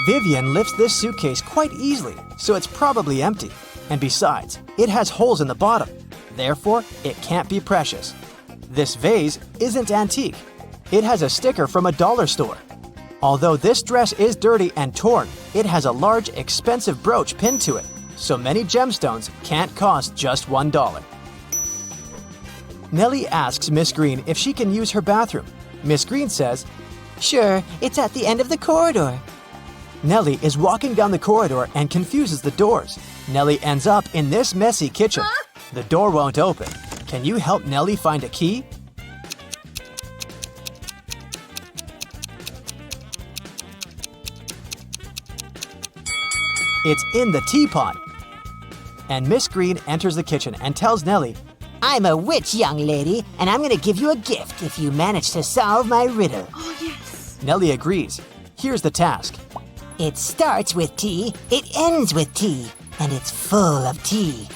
Speaker 1: Vivienne lifts this suitcase quite easily, so it's probably empty. And besides, it has holes in the bottom. Therefore, it can't be precious. This vase isn't antique. It has a sticker from a dollar store. Although this dress is dirty and torn, it has a large, expensive brooch pinned to it, so many gemstones can't cost just $1. Nellie asks Miss Green if she can use her bathroom. Miss Green says,
Speaker 2: Sure, it's at the end of the corridor.
Speaker 1: Nellie is walking down the corridor and confuses the doors. Nellie ends up in this messy kitchen. The door won't open. Can you help Nellie find a key? It's in the teapot. And Miss Green enters the kitchen and tells Nellie,
Speaker 2: I'm a witch, young lady, and I'm gonna give you a gift if you manage to solve my riddle.
Speaker 5: Oh, yes.
Speaker 1: Nellie agrees. Here's the task.
Speaker 2: It starts with T, it ends with T, and it's full of tea.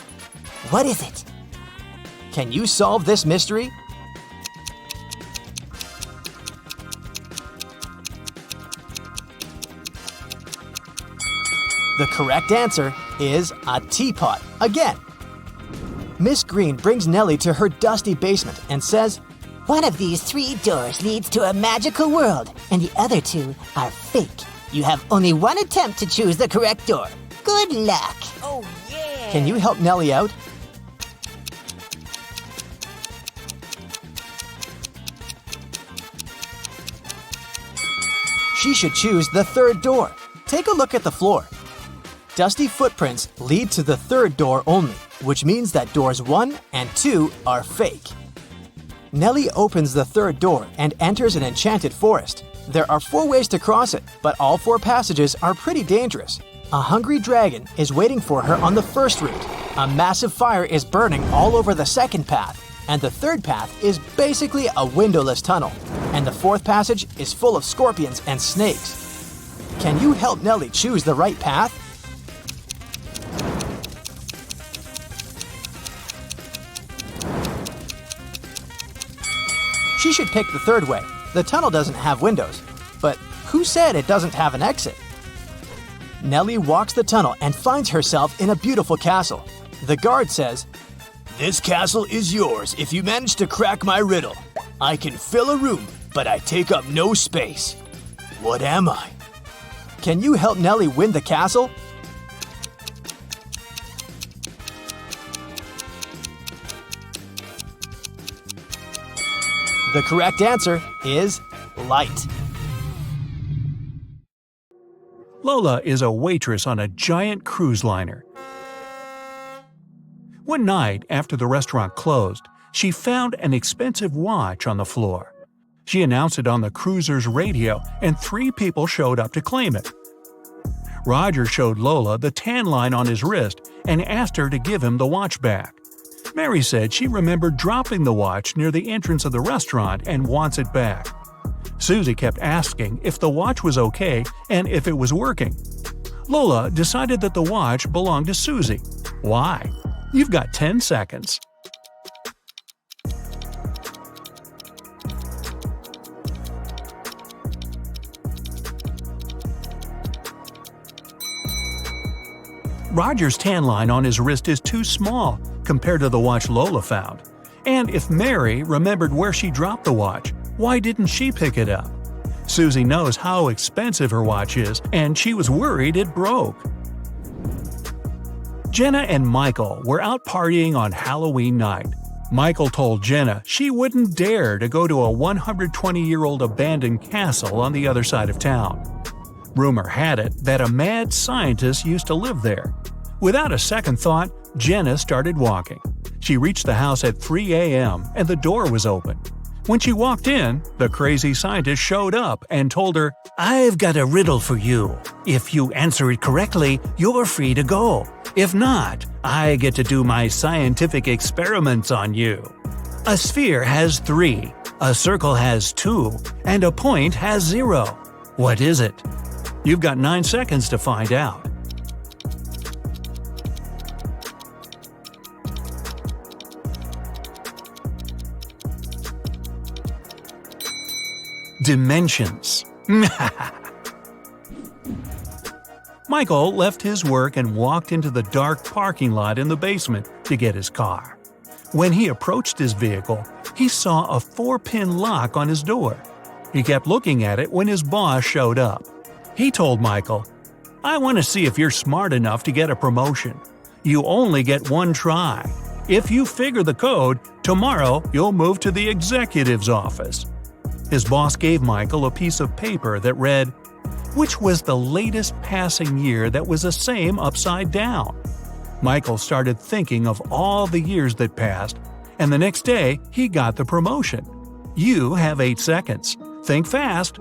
Speaker 2: What is it?
Speaker 1: Can you solve this mystery? The correct answer is a teapot again. Miss Green brings Nellie to her dusty basement and says,
Speaker 2: One of these 3 doors leads to a magical world, and the other 2 are fake. You have only one attempt to choose the correct door. Good luck. Oh, yeah.
Speaker 1: Can you help Nellie out? She should choose the 3rd door. Take a look at the floor. Dusty footprints lead to the 3rd door only, which means that doors 1 and 2 are fake. Nellie opens the 3rd door and enters an enchanted forest. There are 4 ways to cross it, but all 4 passages are pretty dangerous. A hungry dragon is waiting for her on the 1st route. A massive fire is burning all over the 2nd path. And the 3rd path is basically a windowless tunnel. And the 4th passage is full of scorpions and snakes. Can you help Nellie choose the right path? She should pick the 3rd way. The tunnel doesn't have windows. But who said it doesn't have an exit? Nellie walks the tunnel and finds herself in a beautiful castle. The guard says,
Speaker 4: This castle is yours if you manage to crack my riddle. I can fill a room, but I take up no space. What am I?
Speaker 1: Can you help Nellie win the castle? The correct answer is light.
Speaker 3: Lola is a waitress on a giant cruise liner. One night, after the restaurant closed, she found an expensive watch on the floor. She announced it on the cruiser's radio, and 3 people showed up to claim it. Roger showed Lola the tan line on his wrist and asked her to give him the watch back. Mary said she remembered dropping the watch near the entrance of the restaurant and wants it back. Susie kept asking if the watch was okay and if it was working. Lola decided that the watch belonged to Susie. Why? You've got 10 seconds. Roger's tan line on his wrist is too small compared to the watch Lola found. And if Mary remembered where she dropped the watch, why didn't she pick it up? Susie knows how expensive her watch is, and she was worried it broke. Jenna and Michael were out partying on Halloween night. Michael told Jenna she wouldn't dare to go to a 120-year-old abandoned castle on the other side of town. Rumor had it that a mad scientist used to live there. Without a second thought, Jenna started walking. She reached the house at 3 a.m. and the door was open. When she walked in, the crazy scientist showed up and told her, "I've got a riddle for you. If you answer it correctly, you're free to go. If not, I get to do my scientific experiments on you. A sphere has 3, a circle has 2, and a point has 0. What is it?" You've got 9 seconds to find out. Dimensions. Michael left his work and walked into the dark parking lot in the basement to get his car. When he approached his vehicle, he saw a 4-pin lock on his door. He kept looking at it when his boss showed up. He told Michael, "I want to see if you're smart enough to get a promotion. You only get one try. If you figure the code, tomorrow you'll move to the executive's office." His boss gave Michael a piece of paper that read, "Which was the latest passing year that was the same upside down?" Michael started thinking of all the years that passed, and the next day he got the promotion. You have 8 seconds. Think fast.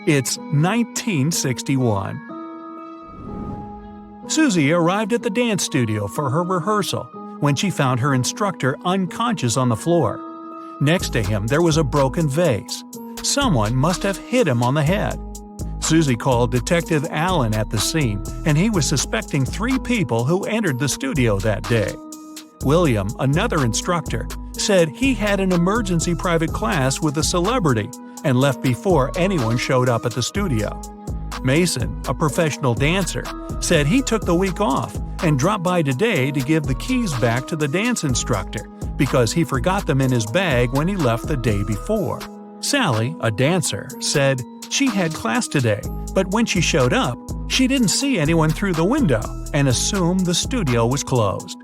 Speaker 3: It's 1961. Susie arrived at the dance studio for her rehearsal when she found her instructor unconscious on the floor. Next to him there was a broken vase. Someone must have hit him on the head. Susie called Detective Allen at the scene, and he was suspecting 3 people who entered the studio that day. William, another instructor, said he had an emergency private class with a celebrity and left before anyone showed up at the studio. Mason, a professional dancer, said he took the week off and dropped by today to give the keys back to the dance instructor because he forgot them in his bag when he left the day before. Sally, a dancer, said she had class today, but when she showed up, she didn't see anyone through the window and assumed the studio was closed.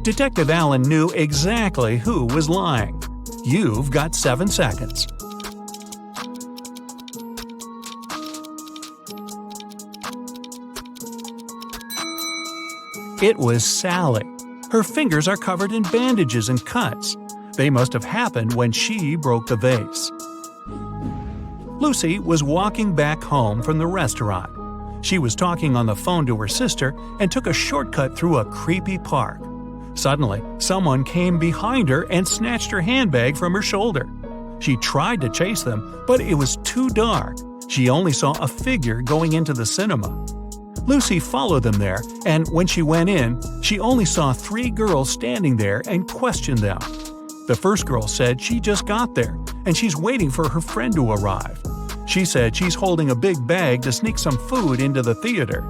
Speaker 3: Detective Allen knew exactly who was lying. You've got 7 seconds. It was Sally. Her fingers are covered in bandages and cuts. They must have happened when she broke the vase. Lucy was walking back home from the restaurant. She was talking on the phone to her sister and took a shortcut through a creepy park. Suddenly, someone came behind her and snatched her handbag from her shoulder. She tried to chase them, but it was too dark. She only saw a figure going into the cinema. Lucy followed them there, and when she went in, she only saw 3 girls standing there and questioned them. The first girl said she just got there, and she's waiting for her friend to arrive. She said she's holding a big bag to sneak some food into the theater.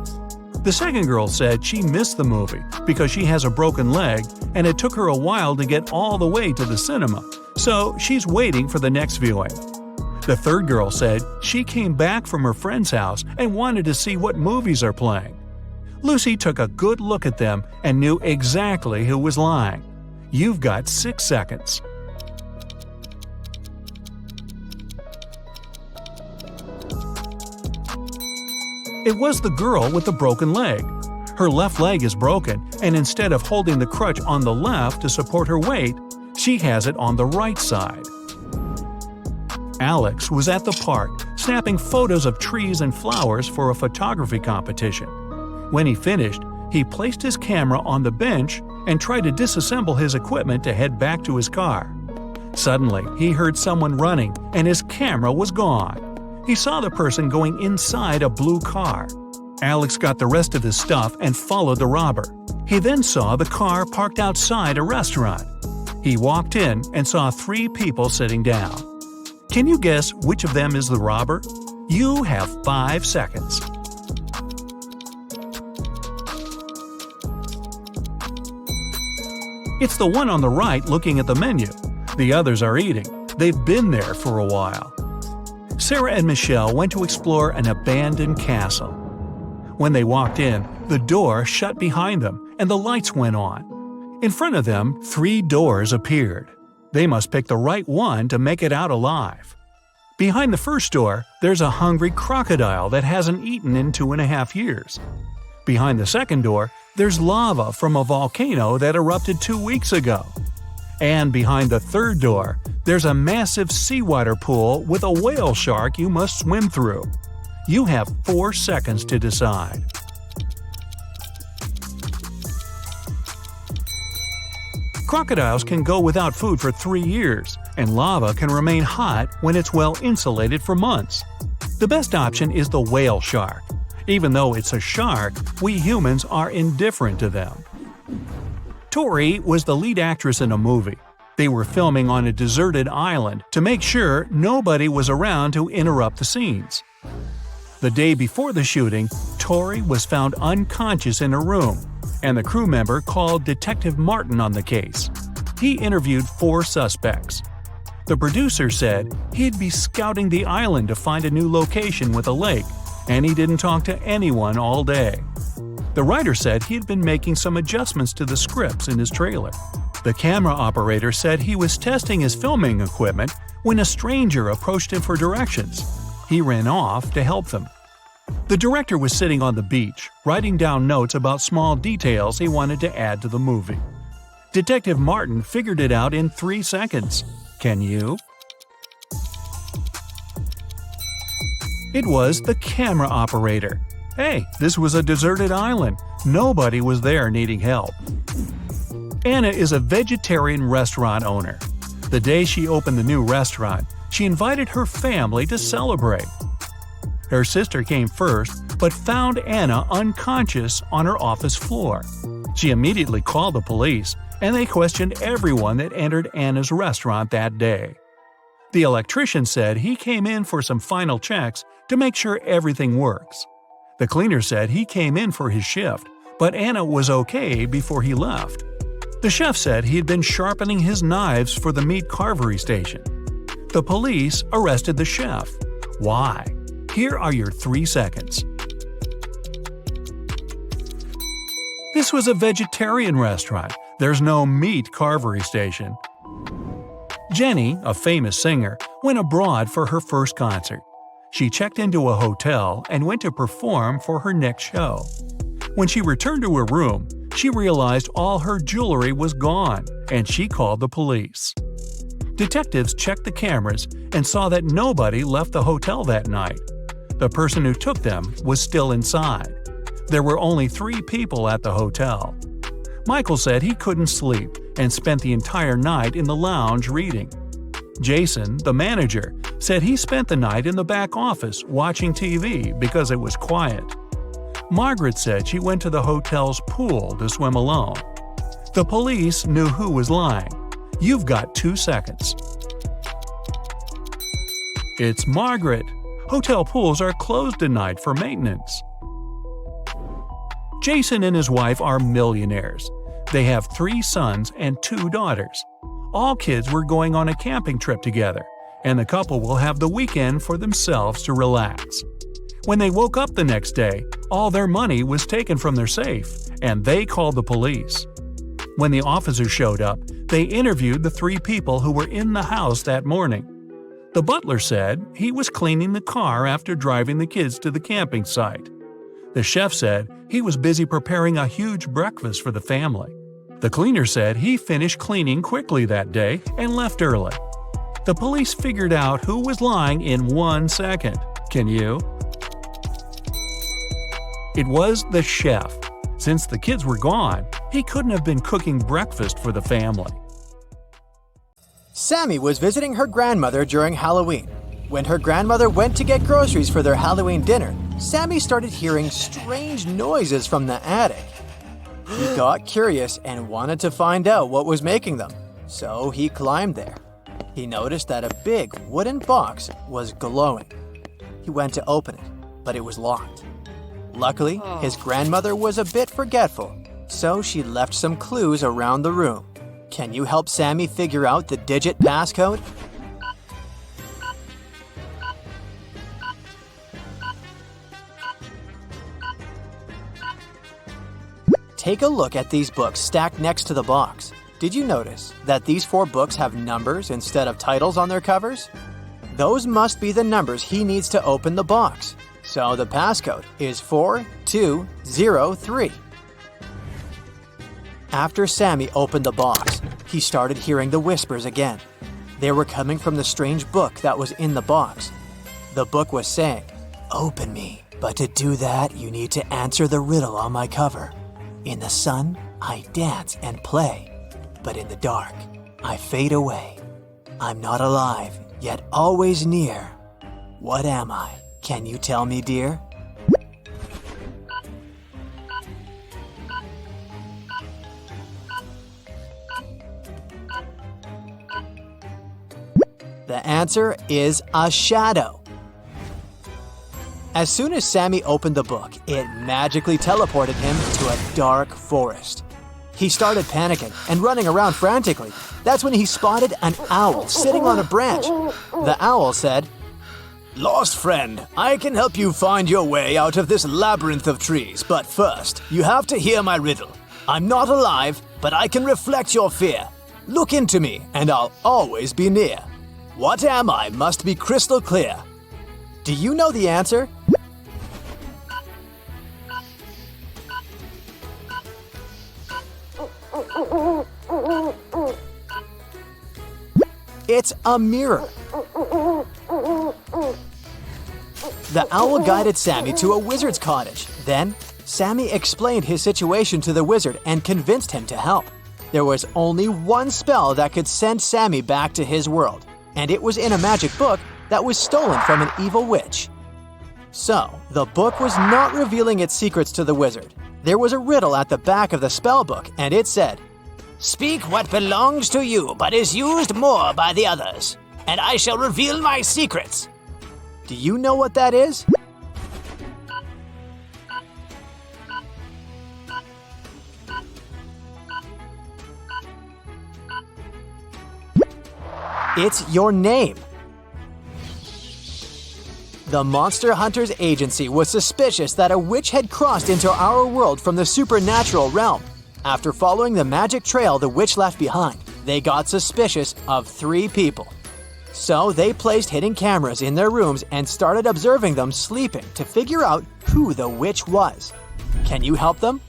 Speaker 3: The second girl said she missed the movie because she has a broken leg and it took her a while to get all the way to the cinema, so she's waiting for the next viewing. The third girl said she came back from her friend's house and wanted to see what movies are playing. Lucy took a good look at them and knew exactly who was lying. You've got 6 seconds. It was the girl with the broken leg. Her left leg is broken, and instead of holding the crutch on the left to support her weight, she has it on the right side. Alex was at the park, snapping photos of trees and flowers for a photography competition. When he finished, he placed his camera on the bench and tried to disassemble his equipment to head back to his car. Suddenly, he heard someone running, and his camera was gone. He saw the person going inside a blue car. Alex got the rest of his stuff and followed the robber. He then saw the car parked outside a restaurant. He walked in and saw 3 people sitting down. Can you guess which of them is the robber? You have 5 seconds. It's the one on the right looking at the menu. The others are eating. They've been there for a while. Sarah and Michelle went to explore an abandoned castle. When they walked in, the door shut behind them and the lights went on. In front of them, 3 doors appeared. They must pick the right one to make it out alive. Behind the first door, there's a hungry crocodile that hasn't eaten in 2.5 years. Behind the second door, there's lava from a volcano that erupted 2 weeks ago. And behind the third door, there's a massive seawater pool with a whale shark you must swim through. You have 4 seconds to decide. Crocodiles can go without food for 3 years, and lava can remain hot when it's well insulated for months. The best option is the whale shark. Even though it's a shark, we humans are indifferent to them. Tori was the lead actress in a movie. They were filming on a deserted island to make sure nobody was around to interrupt the scenes. The day before the shooting, Tori was found unconscious in her room, and the crew member called Detective Martin on the case. He interviewed 4 suspects. The producer said he'd be scouting the island to find a new location with a lake, and he didn't talk to anyone all day. The writer said he'd been making some adjustments to the scripts in his trailer. The camera operator said he was testing his filming equipment when a stranger approached him for directions. He ran off to help them. The director was sitting on the beach, writing down notes about small details he wanted to add to the movie. Detective Martin figured it out in 3 seconds. Can you? It was the camera operator. Hey, this was a deserted island. Nobody was there needing help. Anna is a vegetarian restaurant owner. The day she opened the new restaurant, she invited her family to celebrate. Her sister came first, but found Anna unconscious on her office floor. She immediately called the police, and they questioned everyone that entered Anna's restaurant that day. The electrician said he came in for some final checks to make sure everything works. The cleaner said he came in for his shift, but Anna was okay before he left. The chef said he had been sharpening his knives for the meat carvery station. The police arrested the chef. Why? Here are your 3 seconds. This was a vegetarian restaurant. There's no meat carvery station. Jenny, a famous singer, went abroad for her first concert. She checked into a hotel and went to perform for her next show. When she returned to her room, she realized all her jewelry was gone, and she called the police. Detectives checked the cameras and saw that nobody left the hotel that night. The person who took them was still inside. There were only 3 people at the hotel. Michael said he couldn't sleep and spent the entire night in the lounge reading. Jason, the manager, said he spent the night in the back office watching TV because it was quiet. Margaret said she went to the hotel's pool to swim alone. The police knew who was lying. You've got 2 seconds. It's Margaret. Hotel pools are closed tonight for maintenance. Jason and his wife are millionaires. They have 3 sons and 2 daughters. All kids were going on a camping trip together, and the couple will have the weekend for themselves to relax. When they woke up the next day, all their money was taken from their safe, and they called the police. When the officers showed up, they interviewed the 3 people who were in the house that morning. The butler said he was cleaning the car after driving the kids to the camping site. The chef said he was busy preparing a huge breakfast for the family. The cleaner said he finished cleaning quickly that day and left early. The police figured out who was lying in 1 second. Can you? It was the chef. Since the kids were gone, he couldn't have been cooking breakfast for the family.
Speaker 1: Sammy was visiting her grandmother during Halloween. When her grandmother went to get groceries for their Halloween dinner, Sammy started hearing strange noises from the attic. He got curious and wanted to find out what was making them, so he climbed there. He noticed that a big wooden box was glowing. He went to open it, but it was locked. Luckily, his grandmother was a bit forgetful, so she left some clues around the room. Can you help Sammy figure out the digit passcode? Take a look at these books stacked next to the box. Did you notice that these 4 books have numbers instead of titles on their covers? Those must be the numbers he needs to open the box. So the passcode is 4203. After Sammy opened the box, he started hearing the whispers again. They were coming from the strange book that was in the box. The book was saying, "Open me, but to do that, you need to answer the riddle on my cover. In the sun, I dance and play, but in the dark, I fade away. I'm not alive, yet always near. What am I? Can you tell me, dear?" The answer is a shadow. As soon as Sammy opened the book, it magically teleported him to a dark forest. He started panicking and running around frantically. That's when he spotted an owl sitting on a branch. The owl said, "Lost friend, I can help you find your way out of this labyrinth of trees, but first, you have to hear my riddle. I'm not alive, but I can reflect your fear. Look into me, and I'll always be near. What am I must be crystal clear." Do you know the answer? It's a mirror. The owl guided Sammy to a wizard's cottage. Then, Sammy explained his situation to the wizard and convinced him to help. There was only one spell that could send Sammy back to his world, and it was in a magic book that was stolen from an evil witch. So, the book was not revealing its secrets to the wizard. There was a riddle at the back of the spell book, and it said, "Speak what belongs to you but is used more by the others, and I shall reveal my secrets." Do you know what that is? It's your name. The Monster Hunters Agency was suspicious that a witch had crossed into our world from the supernatural realm. After following the magic trail the witch left behind, they got suspicious of 3 people. So they placed hidden cameras in their rooms and started observing them sleeping to figure out who the witch was. Can you help them?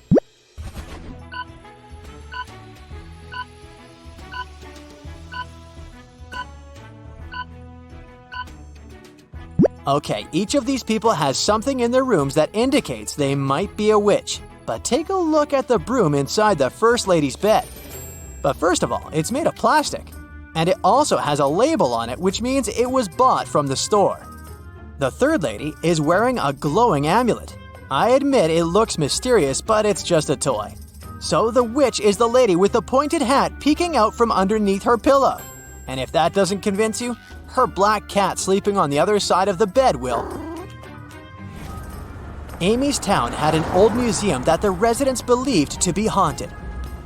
Speaker 1: Okay, each of these people has something in their rooms that indicates they might be a witch. But take a look at the broom inside the First Lady's bed. But first of all, it's made of plastic. And it also has a label on it, which means it was bought from the store. The Third Lady is wearing a glowing amulet. I admit it looks mysterious, but it's just a toy. So the witch is the lady with the pointed hat peeking out from underneath her pillow. And if that doesn't convince you, her black cat sleeping on the other side of the bed will. Amy's town had an old museum that the residents believed to be haunted.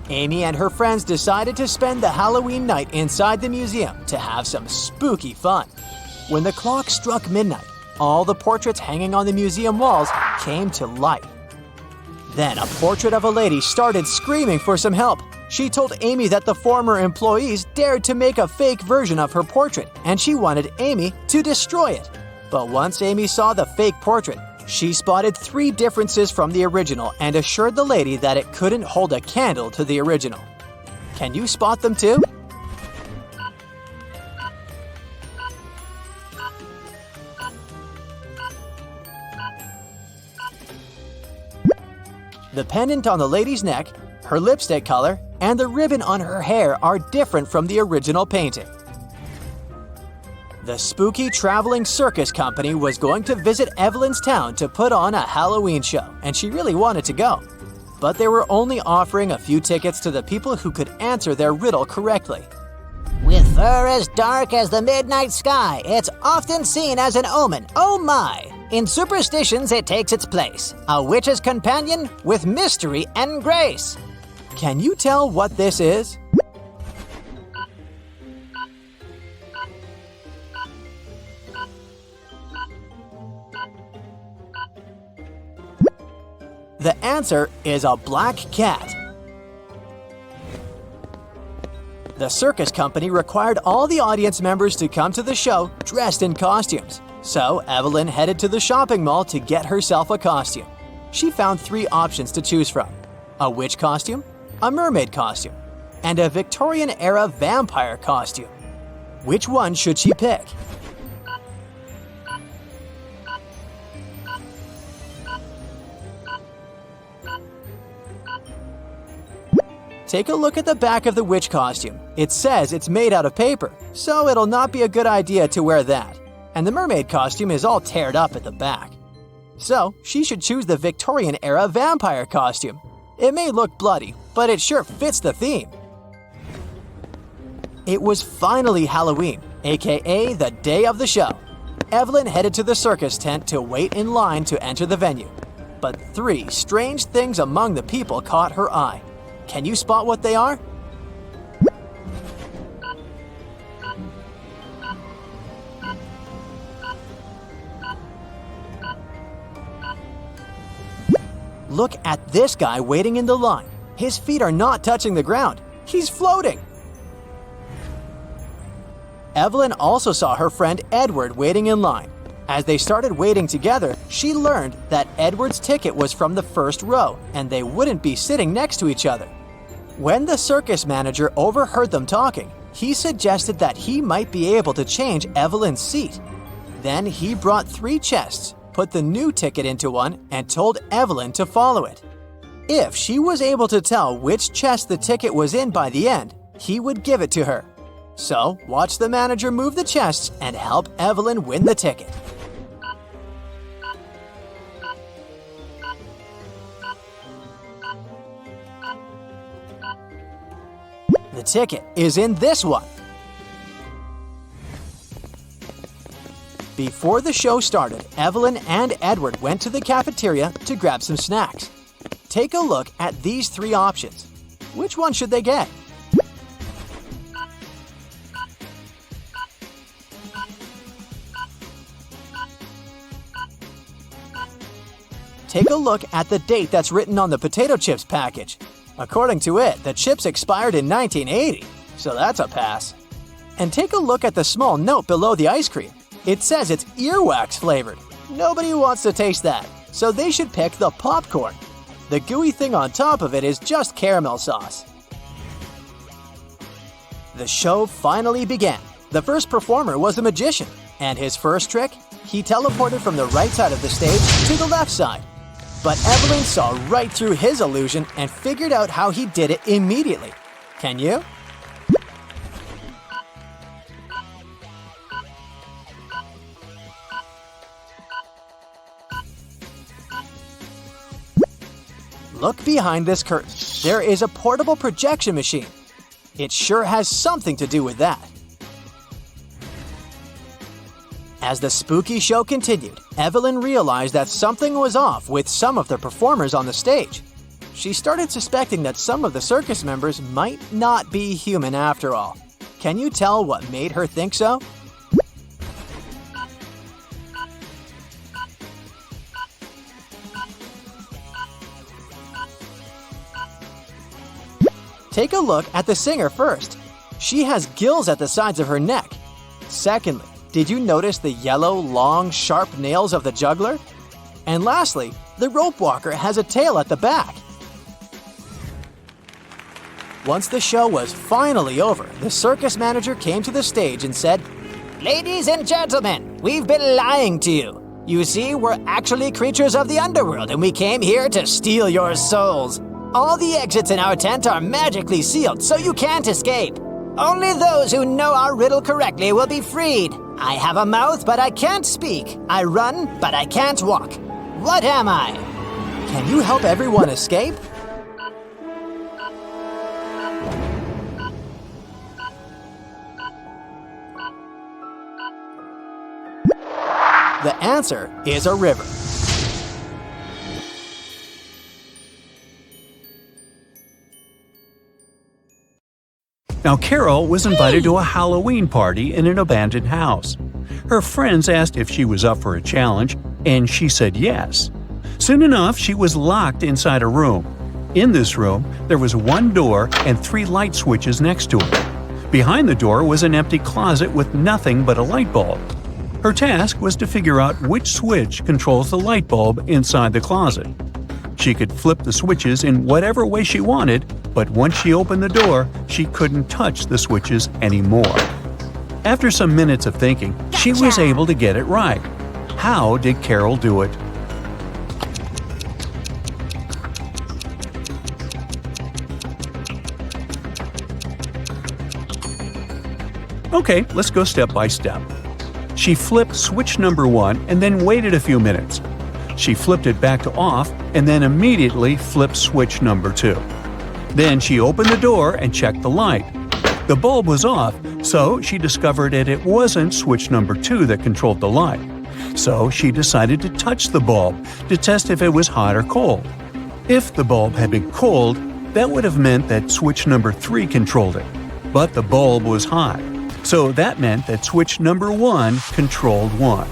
Speaker 1: Amy and her friends decided to spend the Halloween night inside the museum to have some spooky fun. When the clock struck midnight, all the portraits hanging on the museum walls came to life. Then a portrait of a lady started screaming for some help. She told Amy that the former employees dared to make a fake version of her portrait, and she wanted Amy to destroy it. But once Amy saw the fake portrait, she spotted 3 differences from the original and assured the lady that it couldn't hold a candle to the original. Can you spot them too? The pendant on the lady's neck, her lipstick color, and the ribbon on her hair are different from the original painting. The spooky traveling circus company was going to visit Evelyn's town to put on a Halloween show, and she really wanted to go. But they were only offering a few tickets to the people who could answer their riddle correctly.
Speaker 2: With fur as dark as the midnight sky, it's often seen as an omen. Oh my! In superstitions, it takes its place. A witch's companion with mystery and grace.
Speaker 1: Can you tell what this is? The answer is a black cat. The circus company required all the audience members to come to the show dressed in costumes. So Evelyn headed to the shopping mall to get herself a costume. She found 3 options to choose from: a witch costume, a mermaid costume, and a Victorian-era vampire costume. Which one should she pick? Take a look at the back of the witch costume. It says it's made out of paper, so it'll not be a good idea to wear that. And the mermaid costume is all teared up at the back. So she should choose the Victorian-era vampire costume. It may look bloody, but it sure fits the theme. It was finally Halloween, aka the day of the show. Evelyn headed to the circus tent to wait in line to enter the venue. But 3 strange things among the people caught her eye. Can you spot what they are? Look at this guy waiting in the line. His feet are not touching the ground. He's floating. Evelyn also saw her friend Edward waiting in line. As they started waiting together, she learned that Edward's ticket was from the first row, and they wouldn't be sitting next to each other. When the circus manager overheard them talking, he suggested that he might be able to change Evelyn's seat. Then he brought 3 chests, put the new ticket into one, and told Evelyn to follow it. If she was able to tell which chest the ticket was in by the end, he would give it to her. So, watch the manager move the chests and help Evelyn win the ticket. The ticket is in this one. Before the show started, Evelyn and Edward went to the cafeteria to grab some snacks. Take a look at these 3 options. Which one should they get? Take a look at the date that's written on the potato chips package. According to it, the chips expired in 1980, so that's a pass. And take a look at the small note below the ice cream. It says it's earwax flavored. Nobody wants to taste that, so they should pick the popcorn. The gooey thing on top of it is just caramel sauce. The show finally began. The first performer was a magician, and his first trick, he teleported from the right side of the stage to the left side. But Evelyn saw right through his illusion and figured out how he did it immediately. Can you? Look behind this curtain. There is a portable projection machine. It sure has something to do with that. As the spooky show continued, Evelyn realized that something was off with some of the performers on the stage. She started suspecting that some of the circus members might not be human after all. Can you tell what made her think so? Take a look at the singer first. She has gills at the sides of her neck. Secondly, did you notice the yellow, long, sharp nails of the juggler? And lastly, the rope walker has a tail at the back. Once the show was finally over, the circus manager came to the stage and said,
Speaker 2: Ladies and gentlemen, we've been lying to you. You see, we're actually creatures of the underworld, and we came here to steal your souls. All the exits in our tent are magically sealed, so you can't escape. Only those who know our riddle correctly will be freed. I have a mouth, but I can't speak. I run, but I can't walk. What am I?
Speaker 1: Can you help everyone escape? The answer is a river.
Speaker 3: Now, Carol was invited to a Halloween party in an abandoned house. Her friends asked if she was up for a challenge, and she said yes. Soon enough, she was locked inside a room. In this room, there was 1 door and 3 light switches next to it. Behind the door was an empty closet with nothing but a light bulb. Her task was to figure out which switch controls the light bulb inside the closet. She could flip the switches in whatever way she wanted, but once she opened the door, she couldn't touch the switches anymore. After some minutes of thinking, she was able to get it right. How did Carol do it? Okay, let's go step by step. She flipped switch number 1 and then waited a few minutes. She flipped it back to off and then immediately flipped switch number 2. Then she opened the door and checked the light. The bulb was off, so she discovered that it wasn't switch number 2 that controlled the light. So she decided to touch the bulb to test if it was hot or cold. If the bulb had been cold, that would have meant that switch number 3 controlled it. But the bulb was hot, so that meant that switch number 1 controlled 1.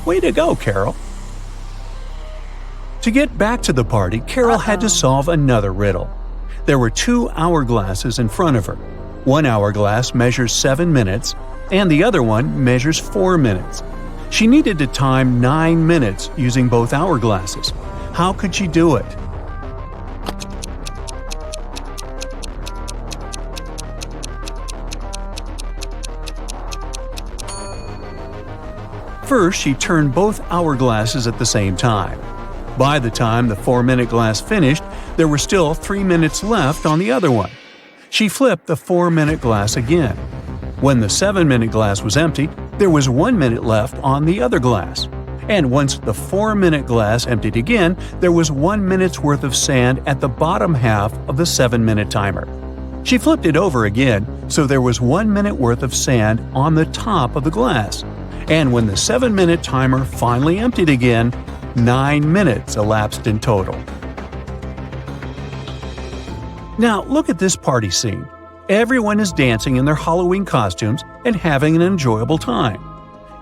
Speaker 3: Way to go, Carol! To get back to the party, Carol had to solve another riddle. There were 2 hourglasses in front of her. One hourglass measures 7 minutes, and the other one measures 4 minutes. She needed to time 9 minutes using both hourglasses. How could she do it? First, she turned both hourglasses at the same time. By the time the 4-minute glass finished, there were still 3 minutes left on the other one. She flipped the 4-minute glass again. When the 7-minute glass was empty, there was 1 minute left on the other glass. And once the 4-minute glass emptied again, there was 1 minute's worth of sand at the bottom half of the 7-minute timer. She flipped it over again, so there was 1 minute worth of sand on the top of the glass. And when the 7-minute timer finally emptied again, 9 minutes elapsed in total. Now look at this party scene. Everyone is dancing in their Halloween costumes and having an enjoyable time.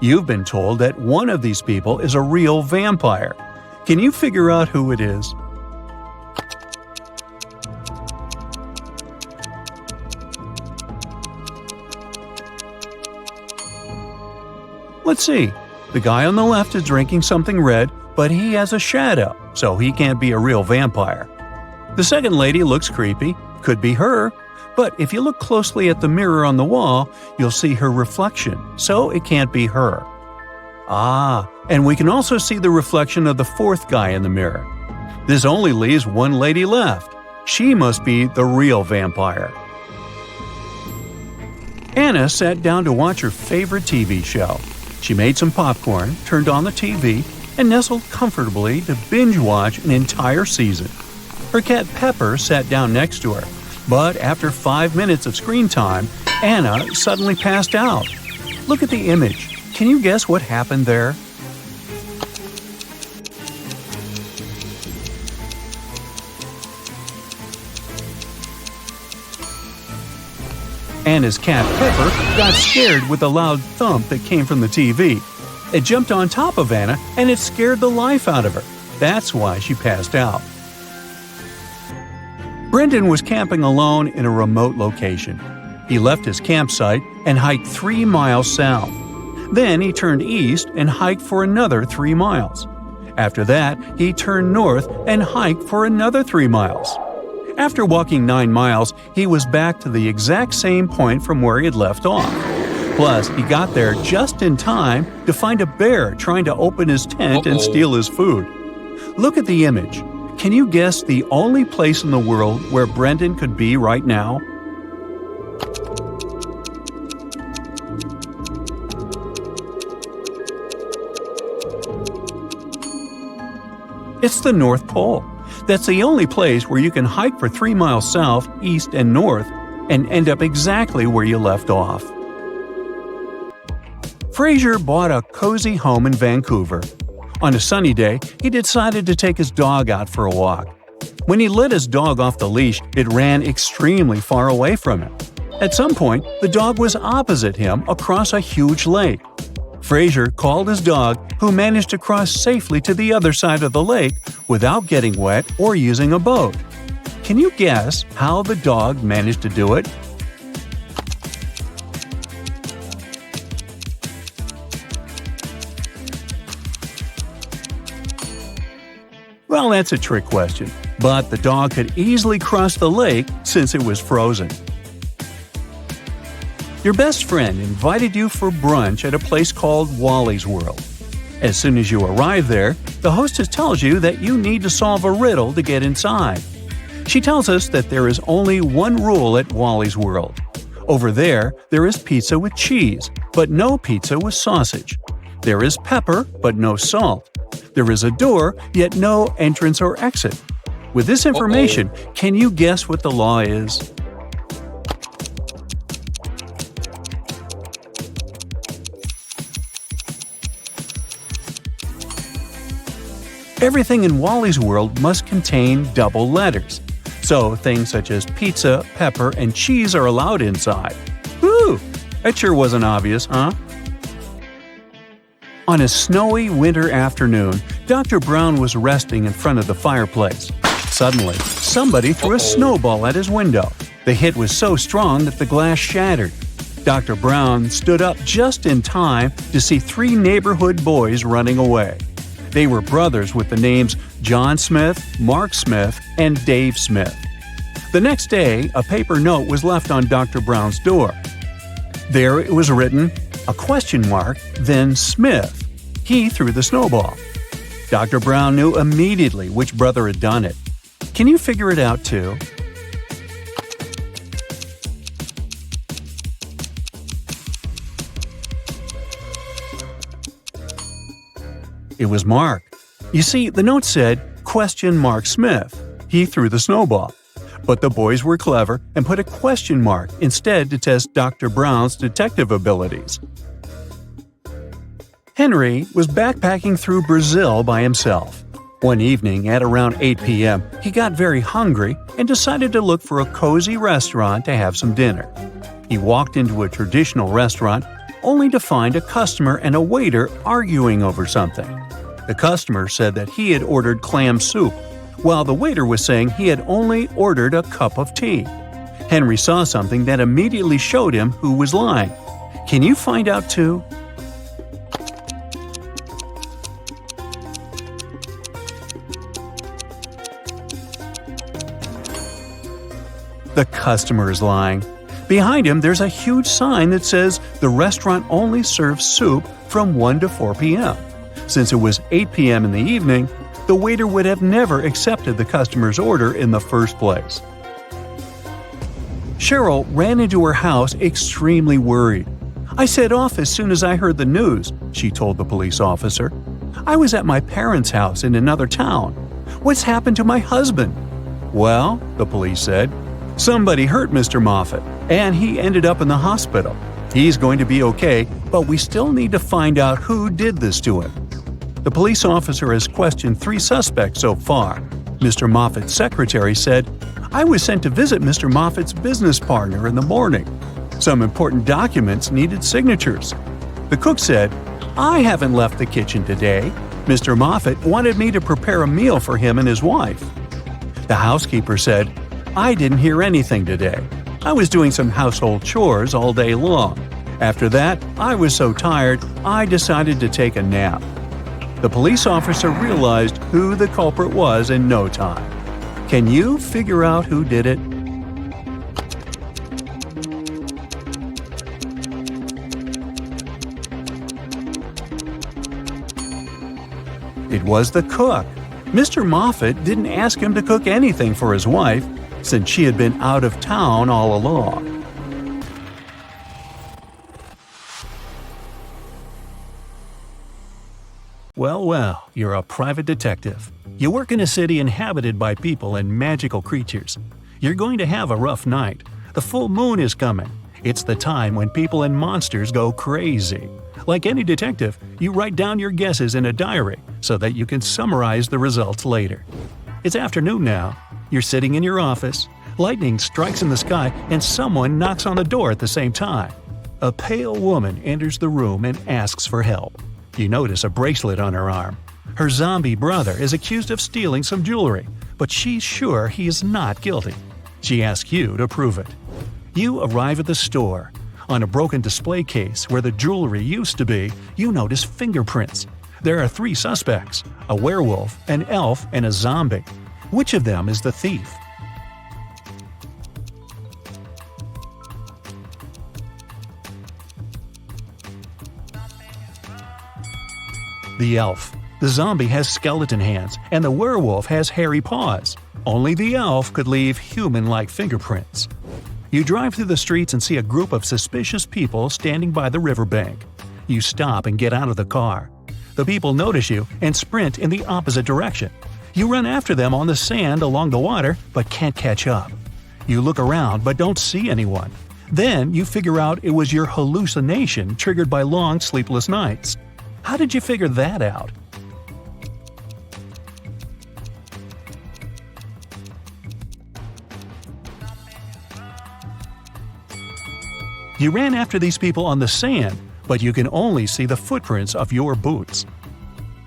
Speaker 3: You've been told that one of these people is a real vampire. Can you figure out who it is? Let's see. The guy on the left is drinking something red, but he has a shadow, so he can't be a real vampire. The second lady looks creepy, could be her, but if you look closely at the mirror on the wall, you'll see her reflection, so it can't be her. Ah, and we can also see the reflection of the fourth guy in the mirror. This only leaves one lady left. She must be the real vampire. Anna sat down to watch her favorite TV show. She made some popcorn, turned on the TV, and nestled comfortably to binge-watch an entire season. Her cat Pepper sat down next to her, but after 5 minutes of screen time, Anna suddenly passed out. Look at the image. Can you guess what happened there? Anna's cat Pepper got scared with the loud thump that came from the TV. It jumped on top of Anna and it scared the life out of her. That's why she passed out. Brendan was camping alone in a remote location. He left his campsite and hiked 3 miles south. Then he turned east and hiked for another 3 miles. After that, he turned north and hiked for another 3 miles. After walking 9 miles, he was back to the exact same point from where he had left off. Plus, he got there just in time to find a bear trying to open his tent and steal his food. Look at the image. Can you guess the only place in the world where Brendan could be right now? It's the North Pole. That's the only place where you can hike for 3 miles south, east, and north and end up exactly where you left off. Fraser bought a cozy home in Vancouver. On a sunny day, he decided to take his dog out for a walk. When he let his dog off the leash, it ran extremely far away from him. At some point, the dog was opposite him across a huge lake. Fraser called his dog, who managed to cross safely to the other side of the lake without getting wet or using a boat. Can you guess how the dog managed to do it? Well, that's a trick question, but the dog could easily cross the lake since it was frozen. Your best friend invited you for brunch at a place called Wally's World. As soon as you arrive there, the hostess tells you that you need to solve a riddle to get inside. She tells us that there is only one rule at Wally's World. Over there is pizza with cheese, but no pizza with sausage. There is pepper, but no salt. There is a door, yet no entrance or exit. With this information, can you guess what the law is? Everything in Wally's World must contain double letters. So things such as pizza, pepper, and cheese are allowed inside. Whew! That sure wasn't obvious, huh? On a snowy winter afternoon, Dr. Brown was resting in front of the fireplace. Suddenly, somebody threw a snowball at his window. The hit was so strong that the glass shattered. Dr. Brown stood up just in time to see 3 neighborhood boys running away. They were brothers with the names John Smith, Mark Smith, and Dave Smith. The next day, a paper note was left on Dr. Brown's door. There it was written, a question mark, then Smith. He threw the snowball. Dr. Brown knew immediately which brother had done it. Can you figure it out too? It was Mark. You see, the note said, question Mark Smith. He threw the snowball. But the boys were clever and put a question mark instead to test Dr. Brown's detective abilities. Henry was backpacking through Brazil by himself. One evening at around 8 p.m., he got very hungry and decided to look for a cozy restaurant to have some dinner. He walked into a traditional restaurant only to find a customer and a waiter arguing over something. The customer said that he had ordered clam soup, while the waiter was saying he had only ordered a cup of tea. Henry saw something that immediately showed him who was lying. Can you find out too? The customer is lying. Behind him, there's a huge sign that says the restaurant only serves soup from 1 to 4 p.m. Since it was 8 p.m. in the evening, the waiter would have never accepted the customer's order in the first place. Cheryl ran into her house extremely worried. I set off as soon as I heard the news, she told the police officer. I was at my parents' house in another town. What's happened to my husband? Well, the police said, somebody hurt Mr. Moffat, and he ended up in the hospital. He's going to be okay, but we still need to find out who did this to him. The police officer has questioned 3 suspects so far. Mr. Moffat's secretary said, I was sent to visit Mr. Moffat's business partner in the morning. Some important documents needed signatures. The cook said, I haven't left the kitchen today. Mr. Moffat wanted me to prepare a meal for him and his wife. The housekeeper said, I didn't hear anything today. I was doing some household chores all day long. After that, I was so tired, I decided to take a nap. The police officer realized who the culprit was in no time. Can you figure out who did it? It was the cook. Mr. Moffat didn't ask him to cook anything for his wife, since she had been out of town all along. Well, you're a private detective. You work in a city inhabited by people and magical creatures. You're going to have a rough night. The full moon is coming. It's the time when people and monsters go crazy. Like any detective, you write down your guesses in a diary so that you can summarize the results later. It's afternoon now. You're sitting in your office. Lightning strikes in the sky and someone knocks on the door at the same time. A pale woman enters the room and asks for help. You notice a bracelet on her arm. Her zombie brother is accused of stealing some jewelry, but she's sure he is not guilty. She asks you to prove it. You arrive at the store. On a broken display case where the jewelry used to be, you notice fingerprints. There are 3 suspects: a werewolf, an elf, and a zombie. Which of them is the thief? The elf. The zombie has skeleton hands, and the werewolf has hairy paws. Only the elf could leave human-like fingerprints. You drive through the streets and see a group of suspicious people standing by the riverbank. You stop and get out of the car. The people notice you and sprint in the opposite direction. You run after them on the sand along the water, but can't catch up. You look around but don't see anyone. Then you figure out it was your hallucination triggered by long sleepless nights. How did you figure that out? You ran after these people on the sand, but you can only see the footprints of your boots.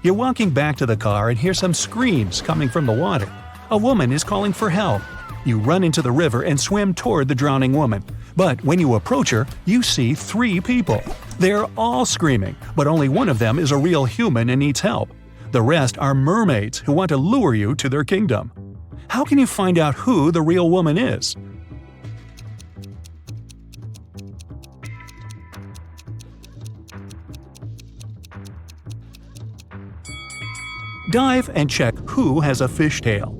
Speaker 3: You're walking back to the car and hear some screams coming from the water. A woman is calling for help. You run into the river and swim toward the drowning woman. But when you approach her, you see 3 people. They're all screaming, but only one of them is a real human and needs help. The rest are mermaids who want to lure you to their kingdom. How can you find out who the real woman is? Dive and check who has a fishtail.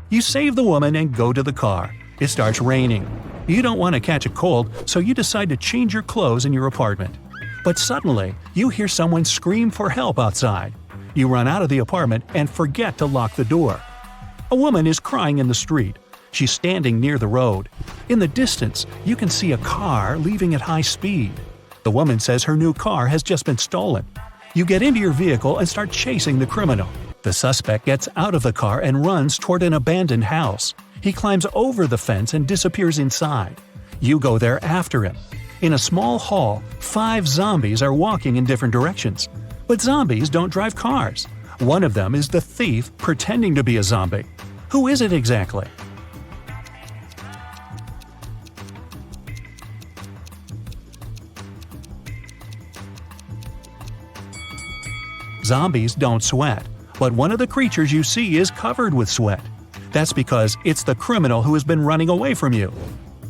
Speaker 3: You save the woman and go to the car. It starts raining. You don't want to catch a cold, so you decide to change your clothes in your apartment. But suddenly, you hear someone scream for help outside. You run out of the apartment and forget to lock the door. A woman is crying in the street. She's standing near the road. In the distance, you can see a car leaving at high speed. The woman says her new car has just been stolen. You get into your vehicle and start chasing the criminal. The suspect gets out of the car and runs toward an abandoned house. He climbs over the fence and disappears inside. You go there after him. In a small hall, 5 zombies are walking in different directions. But zombies don't drive cars. One of them is the thief pretending to be a zombie. Who is it exactly? Zombies don't sweat, but one of the creatures you see is covered with sweat. That's because it's the criminal who has been running away from you.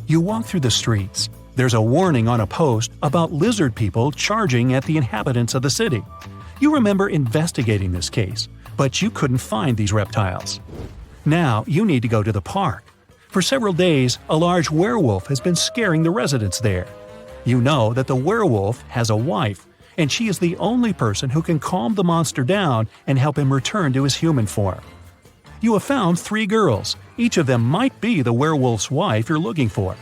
Speaker 3: You walk through the streets. There's a warning on a post about lizard people charging at the inhabitants of the city. You remember investigating this case, but you couldn't find these reptiles. Now you need to go to the park. For several days, a large werewolf has been scaring the residents there. You know that the werewolf has a wife, and she is the only person who can calm the monster down and help him return to his human form. You have found 3 girls. Each of them might be the werewolf's wife you're looking for.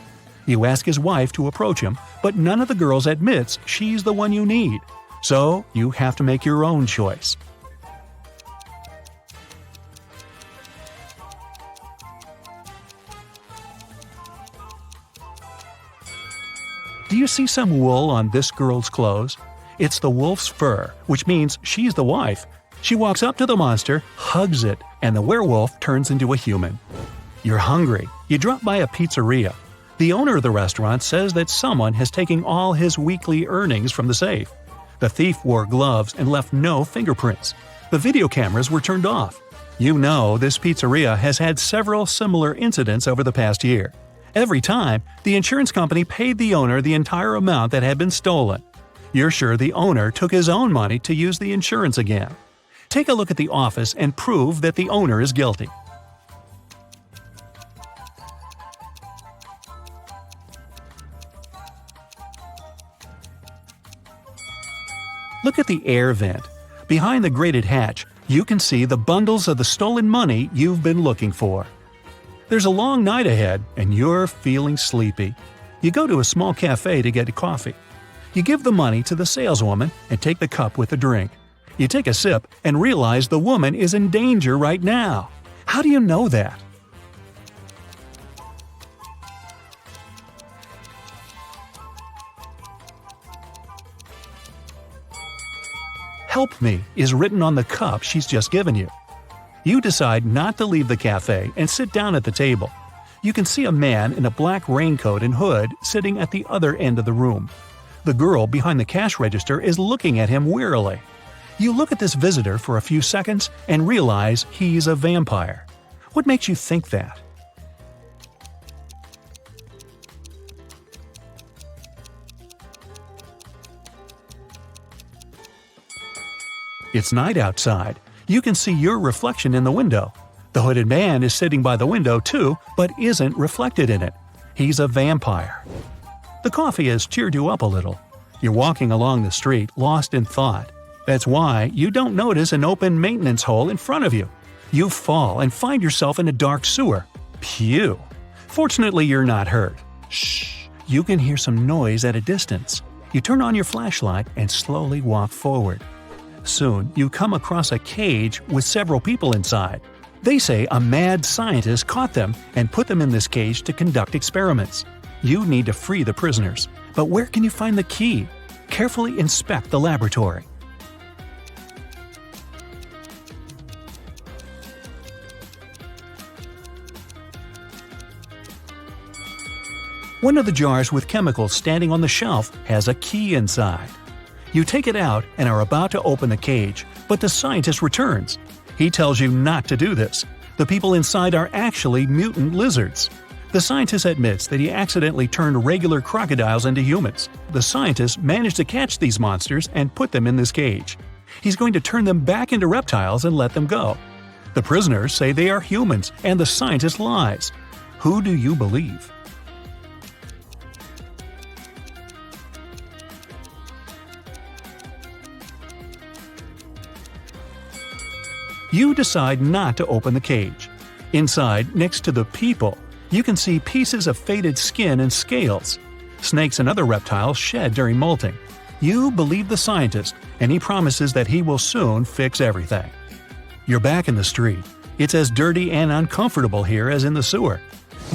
Speaker 3: You ask his wife to approach him, but none of the girls admits she's the one you need. So you have to make your own choice. Do you see some wool on this girl's clothes? It's the wolf's fur, which means she's the wife. She walks up to the monster, hugs it, and the werewolf turns into a human. You're hungry. You drop by a pizzeria. The owner of the restaurant says that someone has taken all his weekly earnings from the safe. The thief wore gloves and left no fingerprints. The video cameras were turned off. You know this pizzeria has had several similar incidents over the past year. Every time, the insurance company paid the owner the entire amount that had been stolen. You're sure the owner took his own money to use the insurance again. Take a look at the office and prove that the owner is guilty. Look at the air vent. Behind the grated hatch, you can see the bundles of the stolen money you've been looking for. There's a long night ahead, and you're feeling sleepy. You go to a small cafe to get coffee. You give the money to the saleswoman and take the cup with the drink. You take a sip and realize the woman is in danger right now. How do you know that? "Help me" is written on the cup she's just given you. You decide not to leave the cafe and sit down at the table. You can see a man in a black raincoat and hood sitting at the other end of the room. The girl behind the cash register is looking at him wearily. You look at this visitor for a few seconds and realize he's a vampire. What makes you think that? It's night outside. You can see your reflection in the window. The hooded man is sitting by the window too, but isn't reflected in it. He's a vampire. The coffee has cheered you up a little. You're walking along the street, lost in thought. That's why you don't notice an open maintenance hole in front of you. You fall and find yourself in a dark sewer. Phew! Fortunately, you're not hurt. Shh! You can hear some noise at a distance. You turn on your flashlight and slowly walk forward. Soon, you come across a cage with several people inside. They say a mad scientist caught them and put them in this cage to conduct experiments. You need to free the prisoners. But where can you find the key? Carefully inspect the laboratory. One of the jars with chemicals standing on the shelf has a key inside. You take it out and are about to open the cage, but the scientist returns. He tells you not to do this. The people inside are actually mutant lizards. The scientist admits that he accidentally turned regular crocodiles into humans. The scientist managed to catch these monsters and put them in this cage. He's going to turn them back into reptiles and let them go. The prisoners say they are humans, and the scientist lies. Who do you believe? You decide not to open the cage. Inside, next to the people, you can see pieces of faded skin and scales. Snakes and other reptiles shed during molting. You believe the scientist, and he promises that he will soon fix everything. You're back in the street. It's as dirty and uncomfortable here as in the sewer.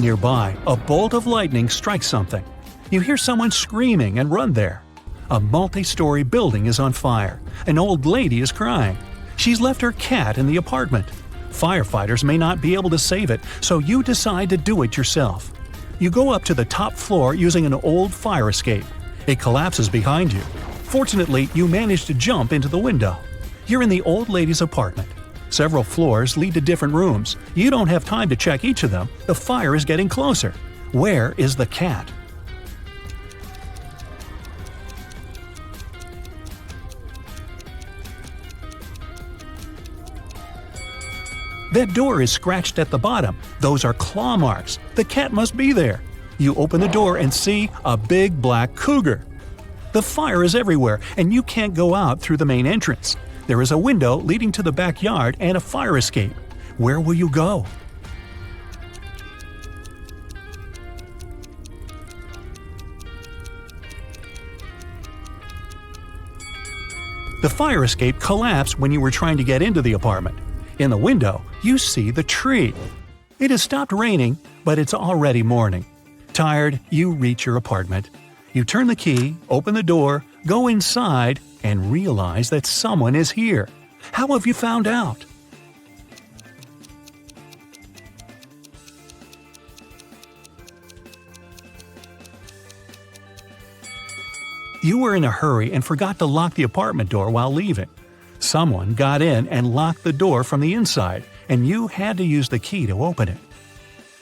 Speaker 3: Nearby, a bolt of lightning strikes something. You hear someone screaming and run there. A multi-story building is on fire. An old lady is crying. She's left her cat in the apartment. Firefighters may not be able to save it, so you decide to do it yourself. You go up to the top floor using an old fire escape. It collapses behind you. Fortunately, you manage to jump into the window. You're in the old lady's apartment. Several floors lead to different rooms. You don't have time to check each of them. The fire is getting closer. Where is the cat? That door is scratched at the bottom. Those are claw marks. The cat must be there. You open the door and see a big black cougar. The fire is everywhere, and you can't go out through the main entrance. There is a window leading to the backyard and a fire escape. Where will you go? The fire escape collapsed when you were trying to get into the apartment. In the window, you see the tree. It has stopped raining, but it's already morning. Tired, you reach your apartment. You turn the key, open the door, go inside, and realize that someone is here. How have you found out? You were in a hurry and forgot to lock the apartment door while leaving. Someone got in and locked the door from the inside, and you had to use the key to open it.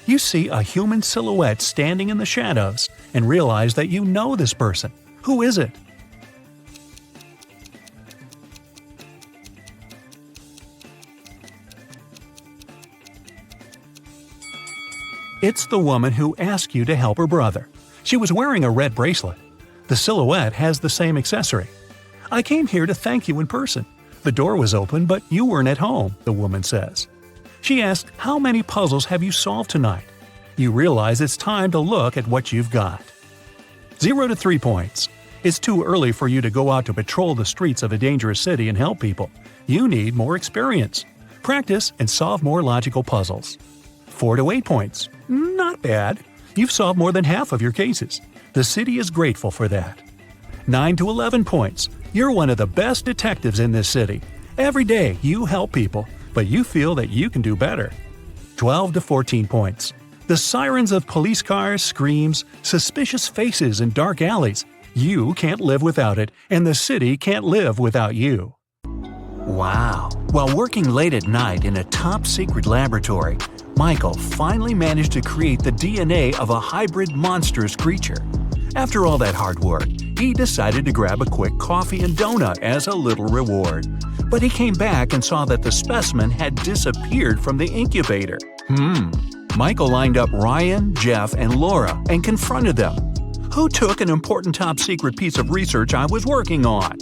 Speaker 3: You see a human silhouette standing in the shadows and realize that you know this person. Who is it? It's the woman who asked you to help her brother. She was wearing a red bracelet. The silhouette has the same accessory. I came here to thank you in person. The door was open, but you weren't at home, the woman says. She asks, how many puzzles have you solved tonight? You realize it's time to look at what you've got. 0 to 3 points. It's too early for you to go out to patrol the streets of a dangerous city and help people. You need more experience. Practice and solve more logical puzzles. 4 to 8 points. Not bad. You've solved more than half of your cases. The city is grateful for that. 9 to 11 points. You're one of the best detectives in this city. Every day you help people, but you feel that you can do better. 12 to 14 points. The sirens of police cars, screams, suspicious faces in dark alleys. You can't live without it, and the city can't live without you. Wow! While working late at night in a top-secret laboratory, Michael finally managed to create the DNA of a hybrid monstrous creature. After all that hard work, he decided to grab a quick coffee and donut as a little reward. But he came back and saw that the specimen had disappeared from the incubator. Michael lined up Ryan, Jeff, and Laura and confronted them. Who took an important top-secret piece of research I was working on?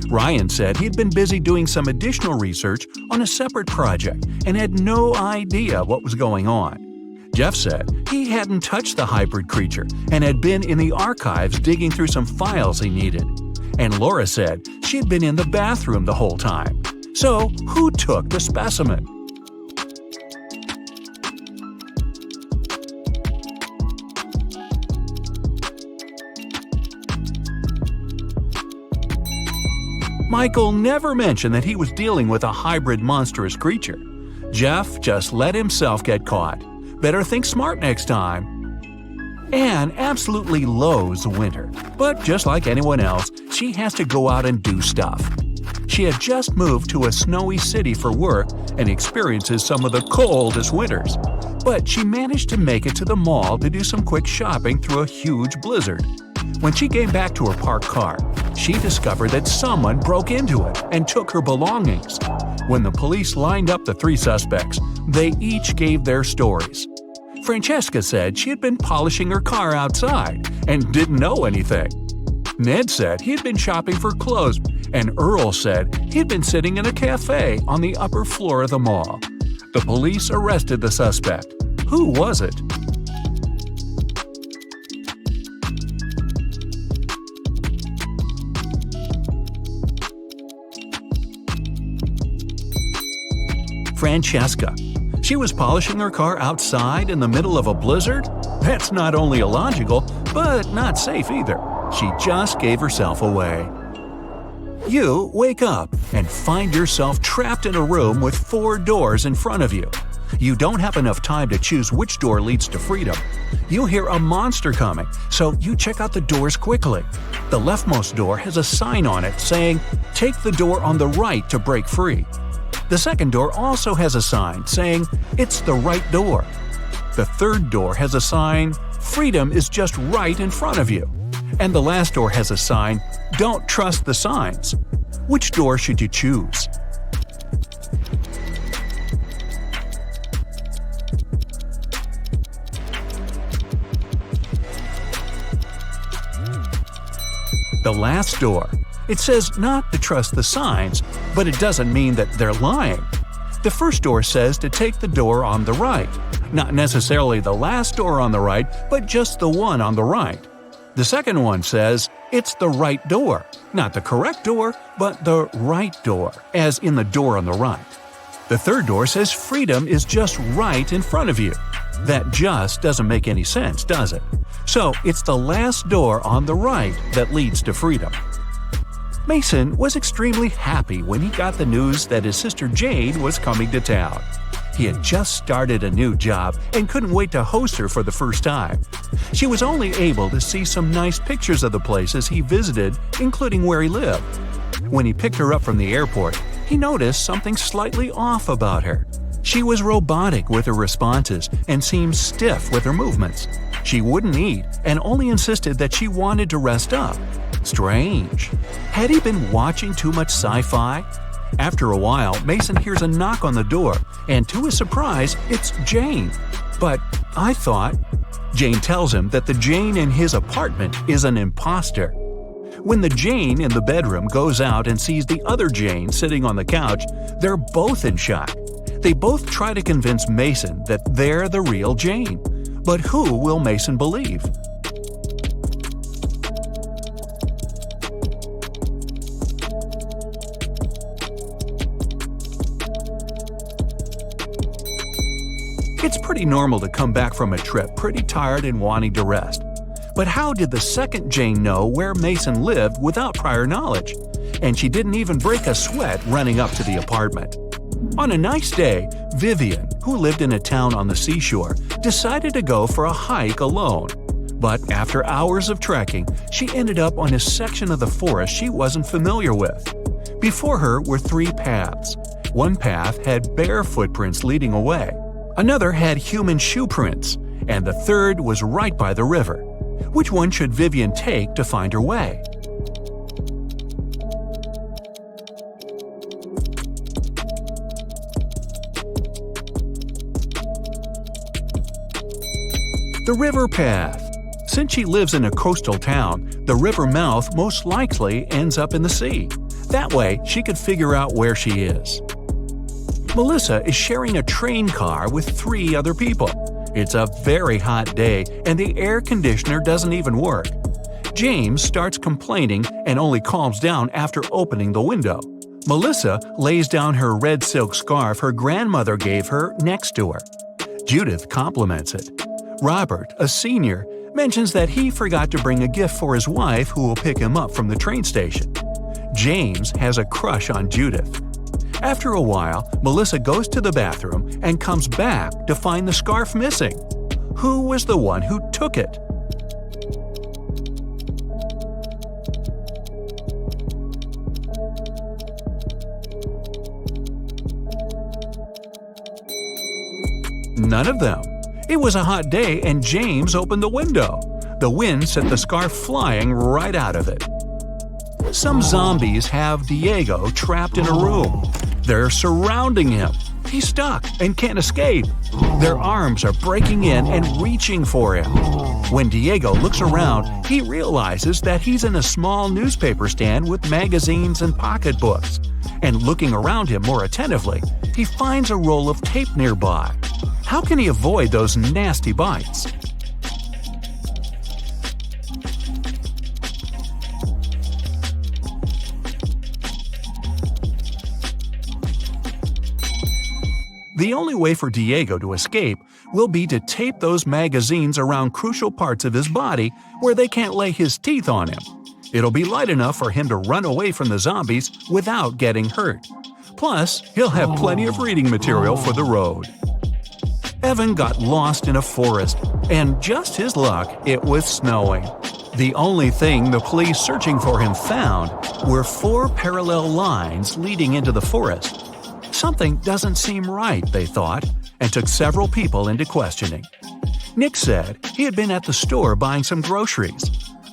Speaker 3: Ryan said he'd been busy doing some additional research on a separate project and had no idea what was going on. Jeff said he hadn't touched the hybrid creature and had been in the archives digging through some files he needed. And Laura said she had been in the bathroom the whole time. So, who took the specimen? Michael never mentioned that he was dealing with a hybrid monstrous creature. Jeff just let himself get caught. Better think smart next time. Anne absolutely loathes winter, but just like anyone else, she has to go out and do stuff. She had just moved to a snowy city for work and experiences some of the coldest winters. But she managed to make it to the mall to do some quick shopping through a huge blizzard. When she came back to her parked car, she discovered that someone broke into it and took her belongings. When the police lined up the three suspects, they each gave their stories. Francesca said she had been polishing her car outside and didn't know anything. Ned said he had been shopping for clothes, and Earl said he'd been sitting in a cafe on the upper floor of the mall. The police arrested the suspect. Who was it? Francesca. She was polishing her car outside in the middle of a blizzard? That's not only illogical, but not safe either. She just gave herself away. You wake up and find yourself trapped in a room with 4 doors in front of you. You don't have enough time to choose which door leads to freedom. You hear a monster coming, so you check out the doors quickly. The leftmost door has a sign on it saying, "Take the door on the right to break free." The second door also has a sign saying, "It's the right door." The third door has a sign, "Freedom is just right in front of you." And the last door has a sign, "Don't trust the signs." Which door should you choose? The last door. It says not to trust the signs, but it doesn't mean that they're lying. The first door says to take the door on the right. Not necessarily the last door on the right, but just the one on the right. The second one says it's the right door. Not the correct door, but the right door, as in the door on the right. The third door says freedom is just right in front of you. That just doesn't make any sense, does it? So it's the last door on the right that leads to freedom. Mason was extremely happy when he got the news that his sister Jane was coming to town. He had just started a new job and couldn't wait to host her for the first time. She was only able to see some nice pictures of the places he visited, including where he lived. When he picked her up from the airport, he noticed something slightly off about her. She was robotic with her responses and seemed stiff with her movements. She wouldn't eat and only insisted that she wanted to rest up. Strange. Had he been watching too much sci-fi? After a while, Mason hears a knock on the door, and to his surprise, it's Jane. But I thought... Jane tells him that the Jane in his apartment is an imposter. When the Jane in the bedroom goes out and sees the other Jane sitting on the couch, they're both in shock. They both try to convince Mason that they're the real Jane. But who will Mason believe? It's pretty normal to come back from a trip pretty tired and wanting to rest. But how did the second Jane know where Mason lived without prior knowledge? And she didn't even break a sweat running up to the apartment. On a nice day, Vivian, who lived in a town on the seashore, decided to go for a hike alone. But after hours of trekking, she ended up on a section of the forest she wasn't familiar with. Before her were 3 paths. One path had bare footprints leading away, another had human shoe prints, and the third was right by the river. Which one should Vivian take to find her way? The river path. Since she lives in a coastal town, the river mouth most likely ends up in the sea. That way, she could figure out where she is. Melissa is sharing a train car with 3 other people. It's a very hot day and the air conditioner doesn't even work. James starts complaining and only calms down after opening the window. Melissa lays down her red silk scarf her grandmother gave her next to her. Judith compliments it. Robert, a senior, mentions that he forgot to bring a gift for his wife who will pick him up from the train station. James has a crush on Judith. After a while, Melissa goes to the bathroom and comes back to find the scarf missing. Who was the one who took it? None of them. It was a hot day and James opened the window. The wind sent the scarf flying right out of it. Some zombies have Diego trapped in a room. They're surrounding him. He's stuck and can't escape. Their arms are breaking in and reaching for him. When Diego looks around, he realizes that he's in a small newspaper stand with magazines and pocketbooks. And looking around him more attentively, he finds a roll of tape nearby. How can he avoid those nasty bites? The only way for Diego to escape will be to tape those magazines around crucial parts of his body where they can't lay his teeth on him. It'll be light enough for him to run away from the zombies without getting hurt. Plus, he'll have plenty of reading material for the road. Evan got lost in a forest, and just his luck, it was snowing. The only thing the police searching for him found were 4 parallel lines leading into the forest. Something doesn't seem right, they thought, and took several people into questioning. Nick said he had been at the store buying some groceries.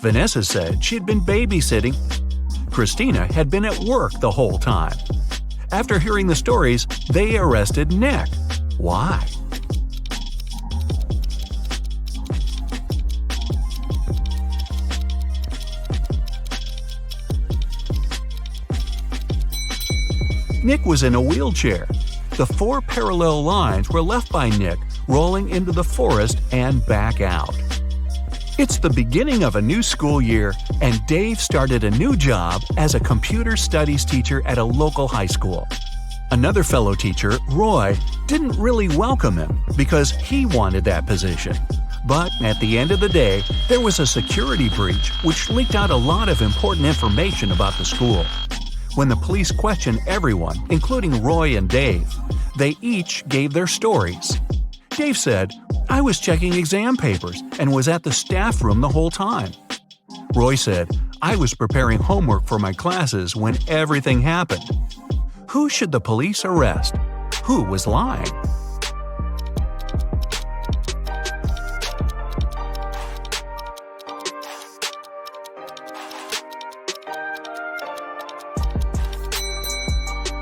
Speaker 3: Vanessa said she had been babysitting. Christina had been at work the whole time. After hearing the stories, they arrested Nick. Why? Nick was in a wheelchair. The 4 parallel lines were left by Nick rolling into the forest and back out. It's the beginning of a new school year, and Dave started a new job as a computer studies teacher at a local high school. Another fellow teacher, Roy, didn't really welcome him because he wanted that position. But at the end of the day, there was a security breach which leaked out a lot of important information about the school. When the police questioned everyone, including Roy and Dave, they each gave their stories. Dave said, "I was checking exam papers and was at the staff room the whole time." Roy said, "I was preparing homework for my classes when everything happened." Who should the police arrest? Who was lying?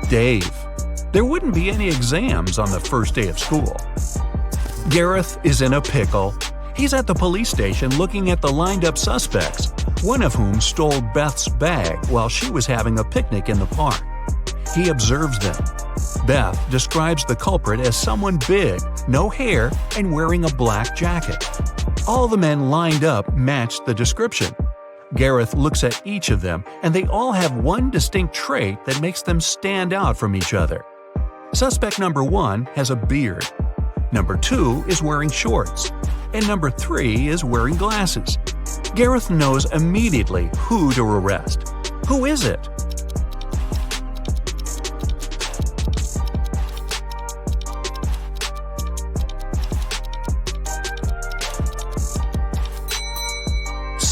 Speaker 3: Dave. There wouldn't be any exams on the first day of school. Gareth is in a pickle. He's at the police station looking at the lined-up suspects, one of whom stole Beth's bag while she was having a picnic in the park. He observes them. Beth describes the culprit as someone big, no hair, and wearing a black jacket. All the men lined up matched the description. Gareth looks at each of them, and they all have one distinct trait that makes them stand out from each other. Suspect number 1 has a beard. Number 2 is wearing shorts. And number 3 is wearing glasses. Gareth knows immediately who to arrest. Who is it?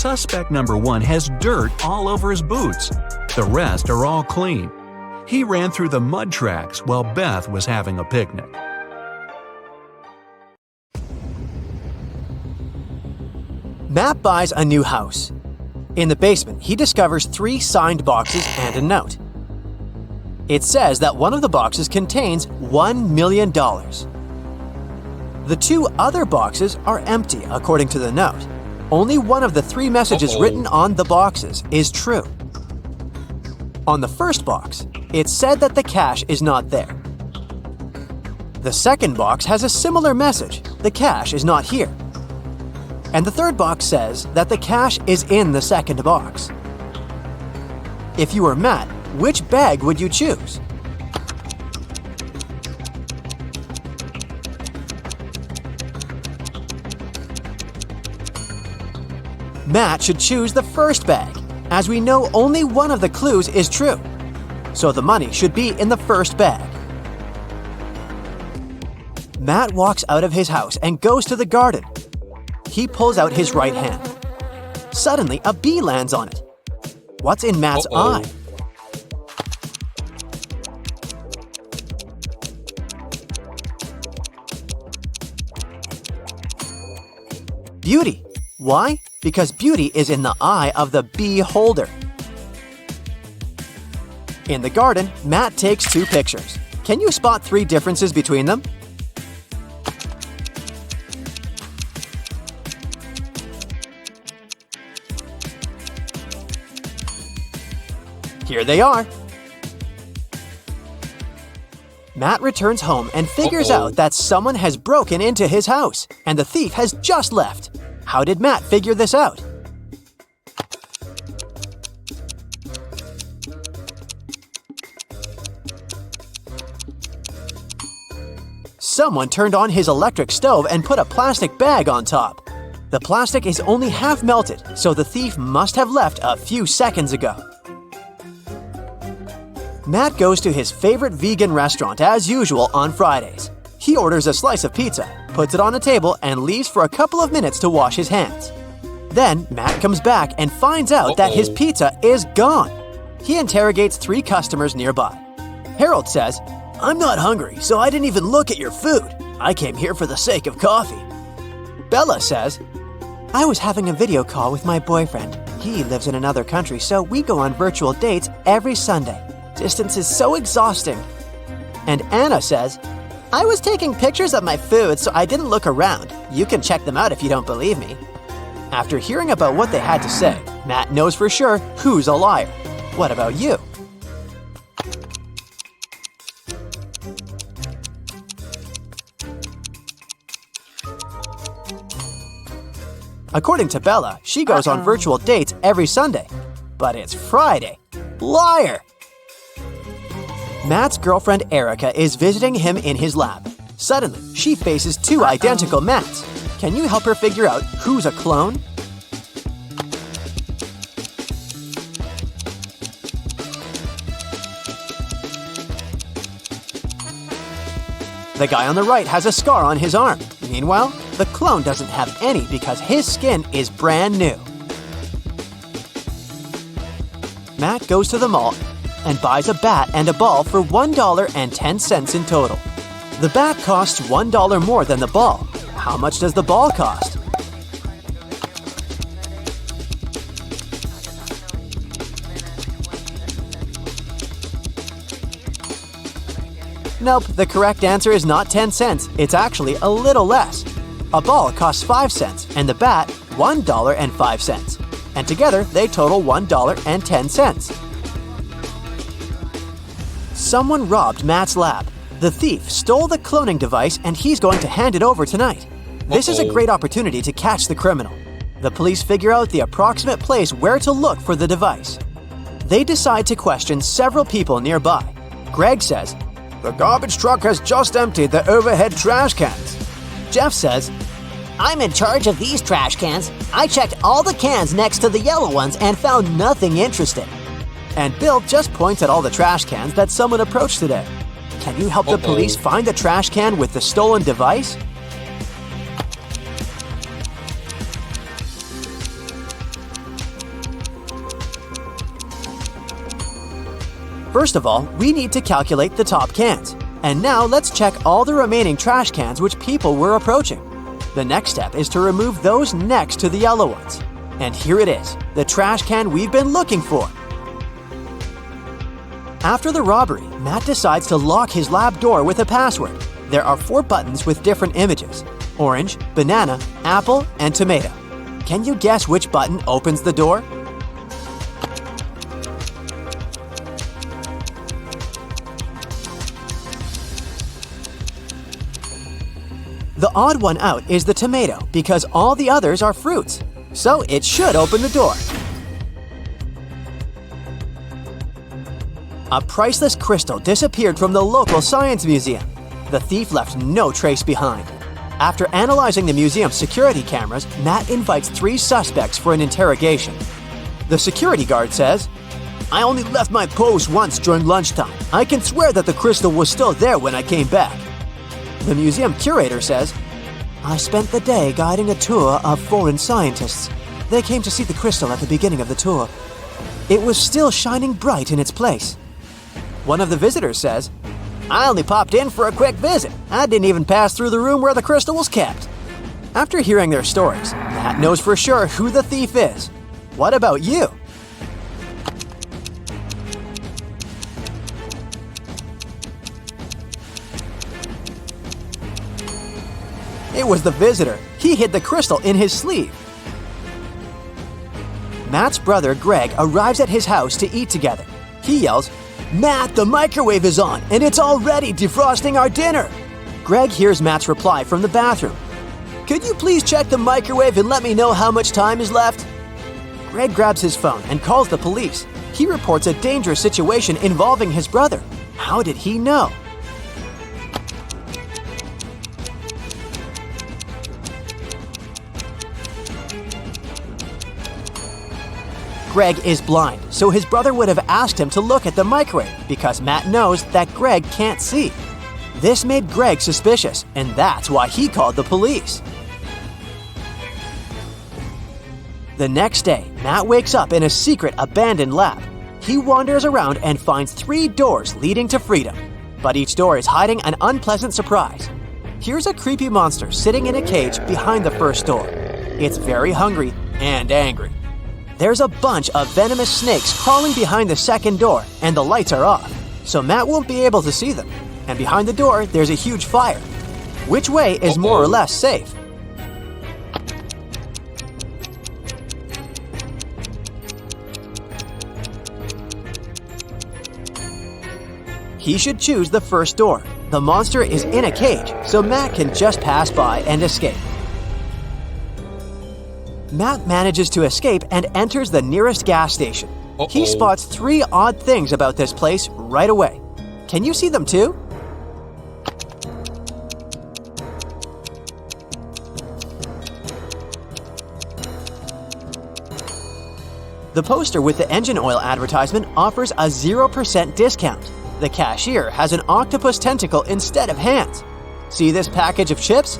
Speaker 3: Suspect number 1 has dirt all over his boots. The rest are all clean. He ran through the mud tracks while Beth was having a picnic.
Speaker 1: Matt buys a new house. In the basement, he discovers 3 signed boxes and a note. It says that one of the boxes contains $1 million. The 2 other boxes are empty, according to the note. Only one of the 3 messages written on the boxes is true. On the first box, it said that the cash is not there. The second box has a similar message: the cash is not here. And the third box says that the cash is in the second box. If you were Matt, which bag would you choose? Matt should choose the first bag, as we know only one of the clues is true. So the money should be in the first bag. Matt walks out of his house and goes to the garden. He pulls out his right hand. Suddenly, a bee lands on it. What's in Matt's eye? Beauty. Why? Because beauty is in the eye of the bee holder. In the garden, Matt takes 2 pictures. Can you spot 3 differences between them? Here they are. Matt returns home and figures out that someone has broken into his house, and the thief has just left. How did Matt figure this out? Someone turned on his electric stove and put a plastic bag on top. The plastic is only half melted, so the thief must have left a few seconds ago. Matt goes to his favorite vegan restaurant as usual on Fridays. He orders a slice of pizza, puts it on a table, and leaves for a couple of minutes to wash his hands. Then Matt comes back and finds out that his pizza is gone. He interrogates 3 customers nearby. Harold says, "I'm not hungry, so I didn't even look at your food. I came here for the sake of coffee." Bella says, "I was having a video call with my boyfriend. He lives in another country, so we go on virtual dates every Sunday. Distance is so exhausting." And Anna says, "I was taking pictures of my food, so I didn't look around. You can check them out if you don't believe me." After hearing about what they had to say, Matt knows for sure who's a liar. What about you? According to Bella, she goes on virtual dates every Sunday. But it's Friday. Liar! Matt's girlfriend Erica is visiting him in his lab. Suddenly, she faces 2 identical Matts. Can you help her figure out who's a clone? The guy on the right has a scar on his arm. Meanwhile, the clone doesn't have any because his skin is brand new. Matt goes to the mall and buys a bat and a ball for $1.10 in total. The bat costs $1 more than the ball. How much does the ball cost? Nope, the correct answer is not 10 cents. It's actually a little less. A ball costs 5 cents and the bat $1.05. And together they total $1.10. Someone robbed Matt's lab. The thief stole the cloning device and he's going to hand it over tonight. This is a great opportunity to catch the criminal. The police figure out the approximate place where to look for the device. They decide to question several people nearby. Greg says, "The garbage truck has just emptied the overhead trash cans." Jeff says,
Speaker 2: I'm in charge of these trash cans. I checked all the cans next to the yellow ones and found nothing interesting.
Speaker 1: And Bill just points at all the trash cans that someone approached today. Can you help the police find the trash can with the stolen device? First of all, we need to calculate the top cans. And now let's check all the remaining trash cans which people were approaching. The next step is to remove those next to the yellow ones. And here it is, the trash can we've been looking for. After the robbery, Matt decides to lock his lab door with a password. There are 4 buttons with different images: orange, banana, apple, and tomato. Can you guess which button opens the door? The odd one out is the tomato because all the others are fruits, so it should open the door. A priceless crystal disappeared from the local science museum. The thief left no trace behind. After analyzing the museum's security cameras, Matt invites 3 suspects for an interrogation. The security guard says, "I only left my post once during lunchtime. I can swear that the crystal was still there when I came back." The museum curator says, "I spent the day guiding a tour of foreign scientists. They came to see the crystal at the beginning of the tour. It was still shining bright in its place." One of the visitors says, "I only popped in for a quick visit. I didn't even pass through the room where the crystal was kept." After hearing their stories, Matt knows for sure who the thief is. What about you? It was the visitor. He hid the crystal in his sleeve. Matt's brother Greg arrives at his house to eat together. He yells, "Matt, the microwave is on, and it's already defrosting our dinner!" Greg hears Matt's reply from the bathroom. "Could you please check the microwave and let me know how much time is left?" Greg grabs his phone and calls the police. He reports a dangerous situation involving his brother. How did he know? Greg is blind, so his brother would have asked him to look at the microwave because Matt knows that Greg can't see. This made Greg suspicious, and that's why he called the police. The next day, Matt wakes up in a secret abandoned lab. He wanders around and finds 3 doors leading to freedom, but each door is hiding an unpleasant surprise. Here's a creepy monster sitting in a cage behind the first door. It's very hungry and angry. There's a bunch of venomous snakes crawling behind the second door, and the lights are off, so Matt won't be able to see them. And behind the door, there's a huge fire. Which way is more or less safe? He should choose the first door. The monster is in a cage, so Matt can just pass by and escape. Matt manages to escape and enters the nearest gas station. He spots 3 odd things about this place right away. Can you see them too? The poster with the engine oil advertisement offers a 0% discount. The cashier has an octopus tentacle instead of hands. See this package of chips?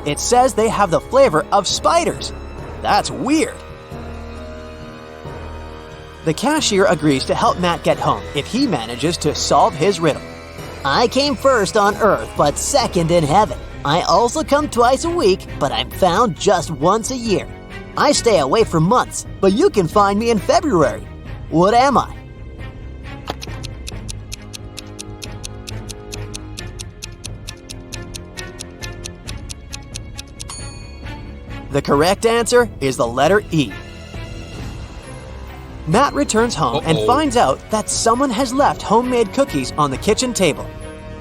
Speaker 1: It says they have the flavor of spiders. That's weird. The cashier agrees to help Matt get home if he manages to solve his riddle.
Speaker 2: I came first on Earth, but second in heaven. I also come twice a week, but I'm found just once a year. I stay away for months, but you can find me in February. What am I?
Speaker 1: The correct answer is the letter E. Matt returns home and finds out that someone has left homemade cookies on the kitchen table.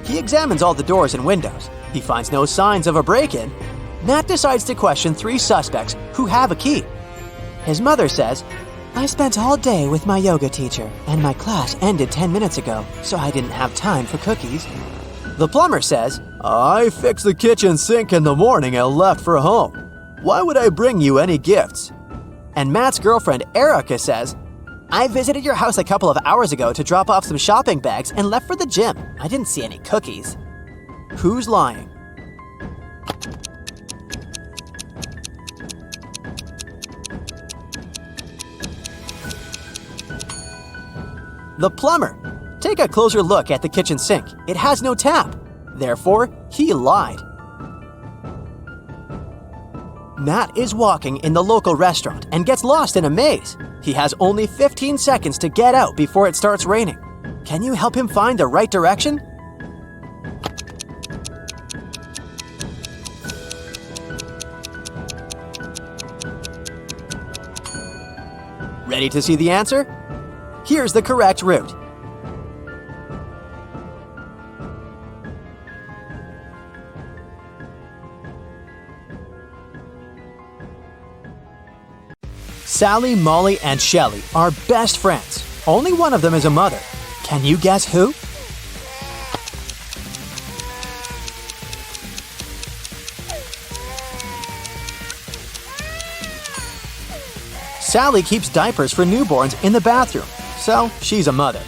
Speaker 1: He examines all the doors and windows. He finds no signs of a break-in. Matt decides to question 3 suspects who have a key. His mother says, "I spent all day with my yoga teacher, and my class ended 10 minutes ago, so I didn't have time for cookies." The plumber says, "I fixed the kitchen sink in the morning and left for home. Why would I bring you any gifts?" And Matt's girlfriend Erica says, "I visited your house a couple of hours ago to drop off some shopping bags and left for the gym. I didn't see any cookies." Who's lying? The plumber. Take a closer look at the kitchen sink. It has no tap. Therefore, he lied. Matt is walking in the local restaurant and gets lost in a maze. He has only 15 seconds to get out before it starts raining. Can you help him find the right direction? Ready to see the answer? Here's the correct route. Sally, Molly, and Shelley are best friends. Only one of them is a mother. Can you guess who? Sally keeps diapers for newborns in the bathroom, so she's a mother.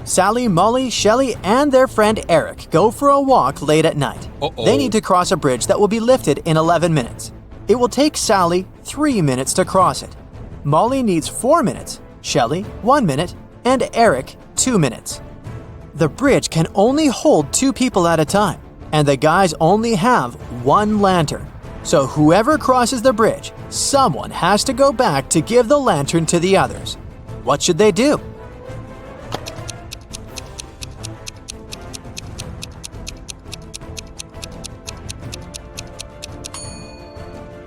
Speaker 1: Sally, Molly, Shelley, and their friend Eric go for a walk late at night. They need to cross a bridge that will be lifted in 11 minutes. It will take Sally 3 minutes to cross it. Molly needs 4 minutes, Shelley 1 minute, and Eric 2 minutes. The bridge can only hold 2 people at a time, and the guys only have 1 lantern. So whoever crosses the bridge, someone has to go back to give the lantern to the others. What should they do?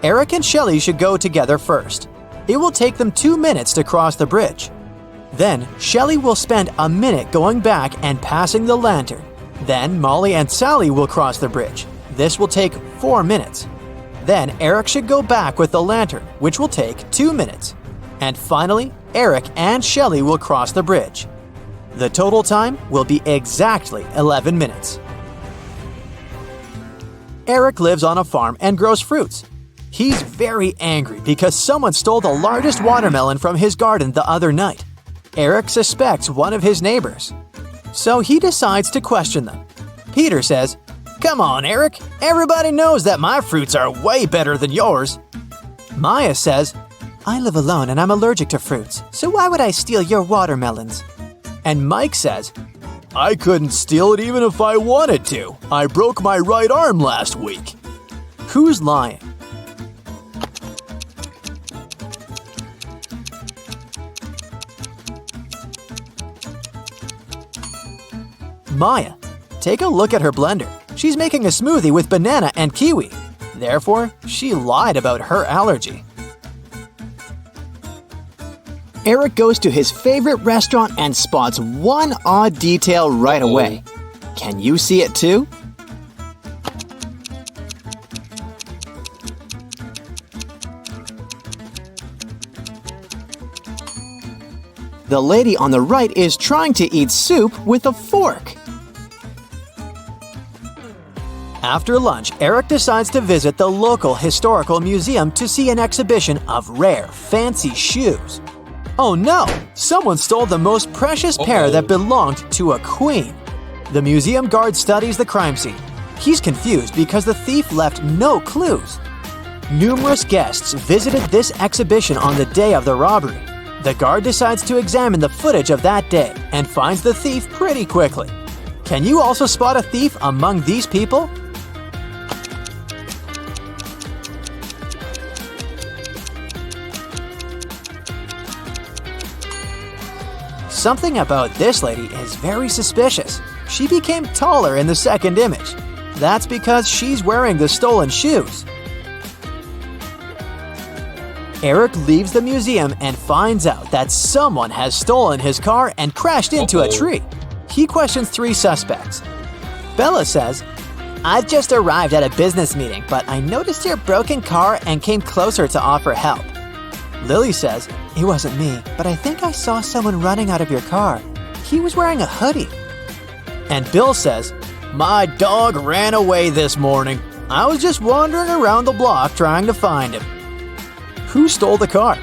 Speaker 1: Eric and Shelley should go together first. It will take them 2 minutes to cross the bridge. Then, Shelley will spend a minute going back and passing the lantern. Then, Molly and Sally will cross the bridge. This will take 4 minutes. Then, Eric should go back with the lantern, which will take 2 minutes. And finally, Eric and Shelley will cross the bridge. The total time will be exactly 11 minutes. Eric lives on a farm and grows fruits. He's very angry because someone stole the largest watermelon from his garden the other night. Eric suspects one of his neighbors. So he decides to question them. Peter says, "Come on, Eric. Everybody knows that my fruits are way better than yours." Maya says, "I live alone and I'm allergic to fruits, so why would I steal your watermelons?" And Mike says, "I couldn't steal it even if I wanted to. I broke my right arm last week." Who's lying? Maya. Take a look at her blender. She's making a smoothie with banana and kiwi. Therefore, she lied about her allergy. Eric goes to his favorite restaurant and spots one odd detail right away. Can you see it too? The lady on the right is trying to eat soup with a fork. After lunch, Eric decides to visit the local historical museum to see an exhibition of rare, fancy shoes. Oh no! Someone stole the most precious pair that belonged to a queen. The museum guard studies the crime scene. He's confused because the thief left no clues. Numerous guests visited this exhibition on the day of the robbery. The guard decides to examine the footage of that day and finds the thief pretty quickly. Can you also spot a thief among these people? Something about this lady is very suspicious. She became taller in the second image. That's because she's wearing the stolen shoes. Eric leaves the museum and finds out that someone has stolen his car and crashed into a tree. He questions 3 suspects. Bella says, "I've just arrived at a business meeting, but I noticed your broken car and came closer to offer help." Lily says, "It wasn't me, but I think I saw someone running out of your car. He was wearing a hoodie." And Bill says, "My dog ran away this morning. I was just wandering around the block trying to find him." Who stole the car?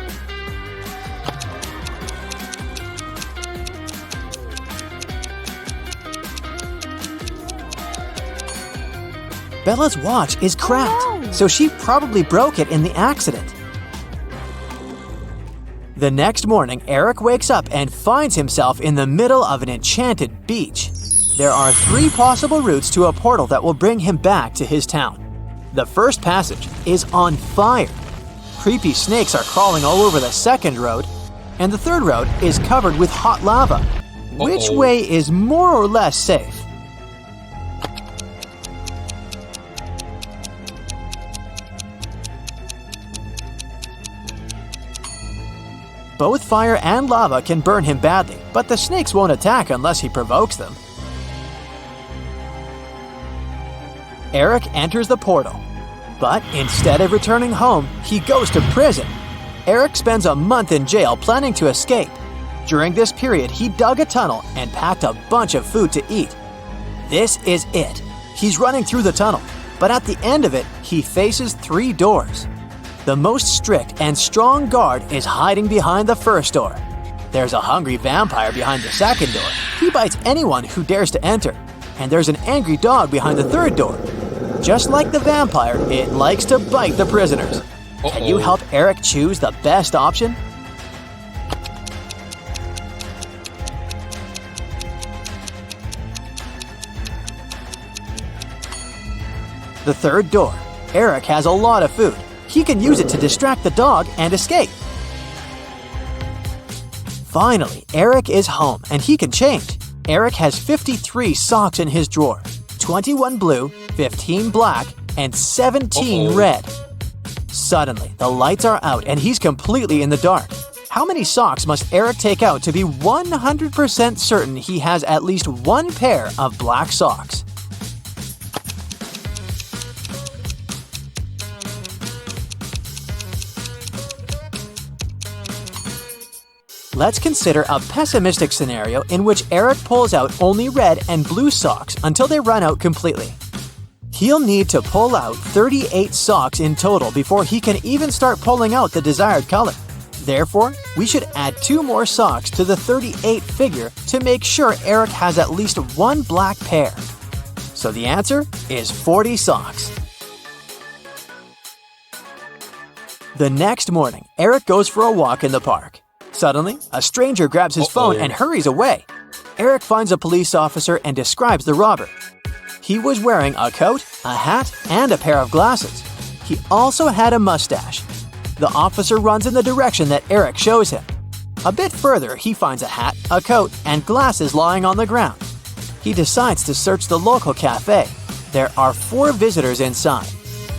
Speaker 1: Bella's watch is cracked, so she probably broke it in the accident. The next morning, Eric wakes up and finds himself in the middle of an enchanted beach. There are 3 possible routes to a portal that will bring him back to his town. The first passage is on fire. Creepy snakes are crawling all over the second road, and the third road is covered with hot lava. Which way is more or less safe? Both fire and lava can burn him badly, but the snakes won't attack unless he provokes them. Eric enters the portal, but instead of returning home, he goes to prison. Eric spends a month in jail planning to escape. During this period, he dug a tunnel and packed a bunch of food to eat. This is it. He's running through the tunnel, but at the end of it, he faces 3 doors. The most strict and strong guard is hiding behind the first door. There's a hungry vampire behind the second door. He bites anyone who dares to enter. And there's an angry dog behind the third door. Just like the vampire, it likes to bite the prisoners. Can you help Eric choose the best option? The third door. Eric has a lot of food. He can use it to distract the dog and escape. Finally, Eric is home and he can change. Eric has 53 socks in his drawer, 21 blue, 15 black, and 17 red. Suddenly, the lights are out and he's completely in the dark. How many socks must Eric take out to be 100% certain he has at least 1 pair of black socks? Let's consider a pessimistic scenario in which Eric pulls out only red and blue socks until they run out completely. He'll need to pull out 38 socks in total before he can even start pulling out the desired color. Therefore, we should add 2 more socks to the 38 figure to make sure Eric has at least 1 black pair. So the answer is 40 socks. The next morning, Eric goes for a walk in the park. Suddenly, a stranger grabs his phone and hurries away. Eric finds a police officer and describes the robber. He was wearing a coat, a hat, and a pair of glasses. He also had a mustache. The officer runs in the direction that Eric shows him. A bit further, he finds a hat, a coat, and glasses lying on the ground. He decides to search the local cafe. There are 4 visitors inside.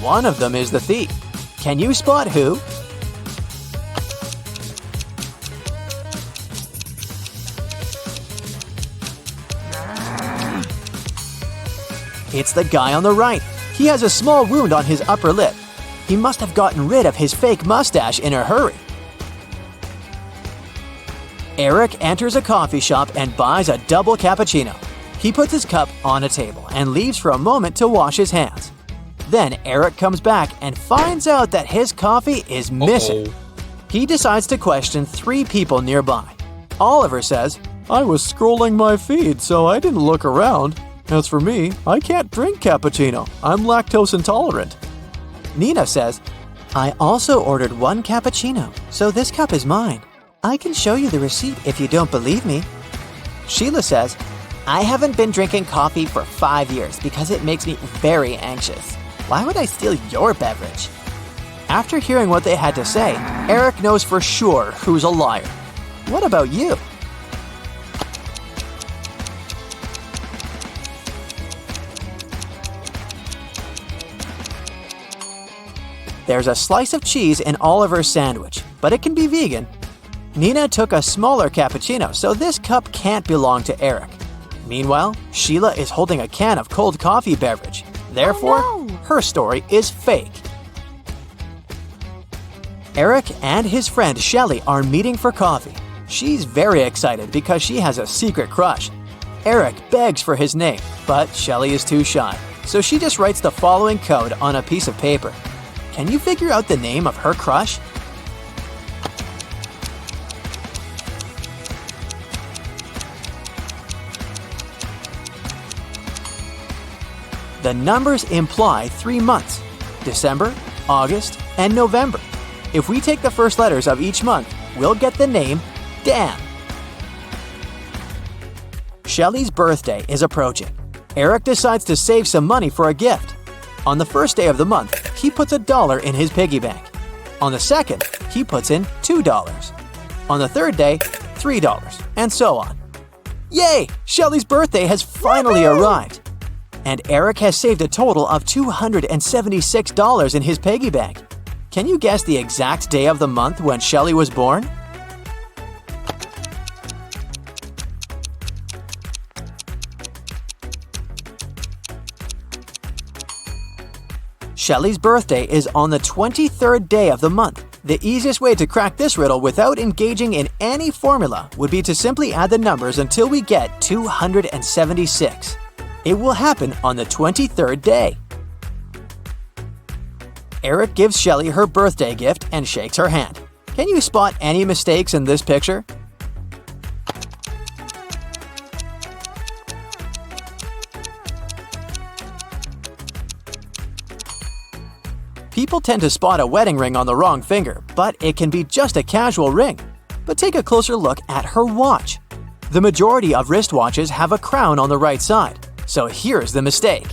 Speaker 1: One of them is the thief. Can you spot who? It's the guy on the right. He has a small wound on his upper lip. He must have gotten rid of his fake mustache in a hurry. Eric enters a coffee shop and buys a double cappuccino. He puts his cup on a table and leaves for a moment to wash his hands. Then Eric comes back and finds out that his coffee is missing. He decides to question 3 people nearby. Oliver says, "I was scrolling my feed, so I didn't look around. As for me, I can't drink cappuccino. I'm lactose intolerant." Nina says, "I also ordered 1 cappuccino, so this cup is mine. I can show you the receipt if you don't believe me." Sheila says, "I haven't been drinking coffee for 5 years because it makes me very anxious. Why would I steal your beverage?" After hearing what they had to say, Eric knows for sure who's a liar. What about you? There's a slice of cheese in Oliver's sandwich, but it can be vegan. Nina took a smaller cappuccino, so this cup can't belong to Eric. Meanwhile, Sheila is holding a can of cold coffee beverage. Therefore, her story is fake. Eric and his friend Shelley are meeting for coffee. She's very excited because she has a secret crush. Eric begs for his name, but Shelley is too shy, so she just writes the following code on a piece of paper. Can you figure out the name of her crush? The numbers imply 3 months: December, August, and November. If we take the first letters of each month, will get the name Dan. Shelly's birthday is approaching. Eric decides to save some money for a gift. On the first day of the month, he puts $1 in his piggy bank. On the second, he puts in $2. On the third day, $3, and so on. Yay! Shelly's birthday has finally arrived. And Eric has saved a total of $276 in his piggy bank. Can you guess the exact day of the month when Shelly was born? Shelly's birthday is on the 23rd day of the month. The easiest way to crack this riddle without engaging in any formula would be to simply add the numbers until we get 276. It will happen on the 23rd day. Eric gives Shelly her birthday gift and shakes her hand. Can you spot any mistakes in this picture? People tend to spot a wedding ring on the wrong finger, but it can be just a casual ring. But take a closer look at her watch. The majority of wristwatches have a crown on the right side, so here's the mistake.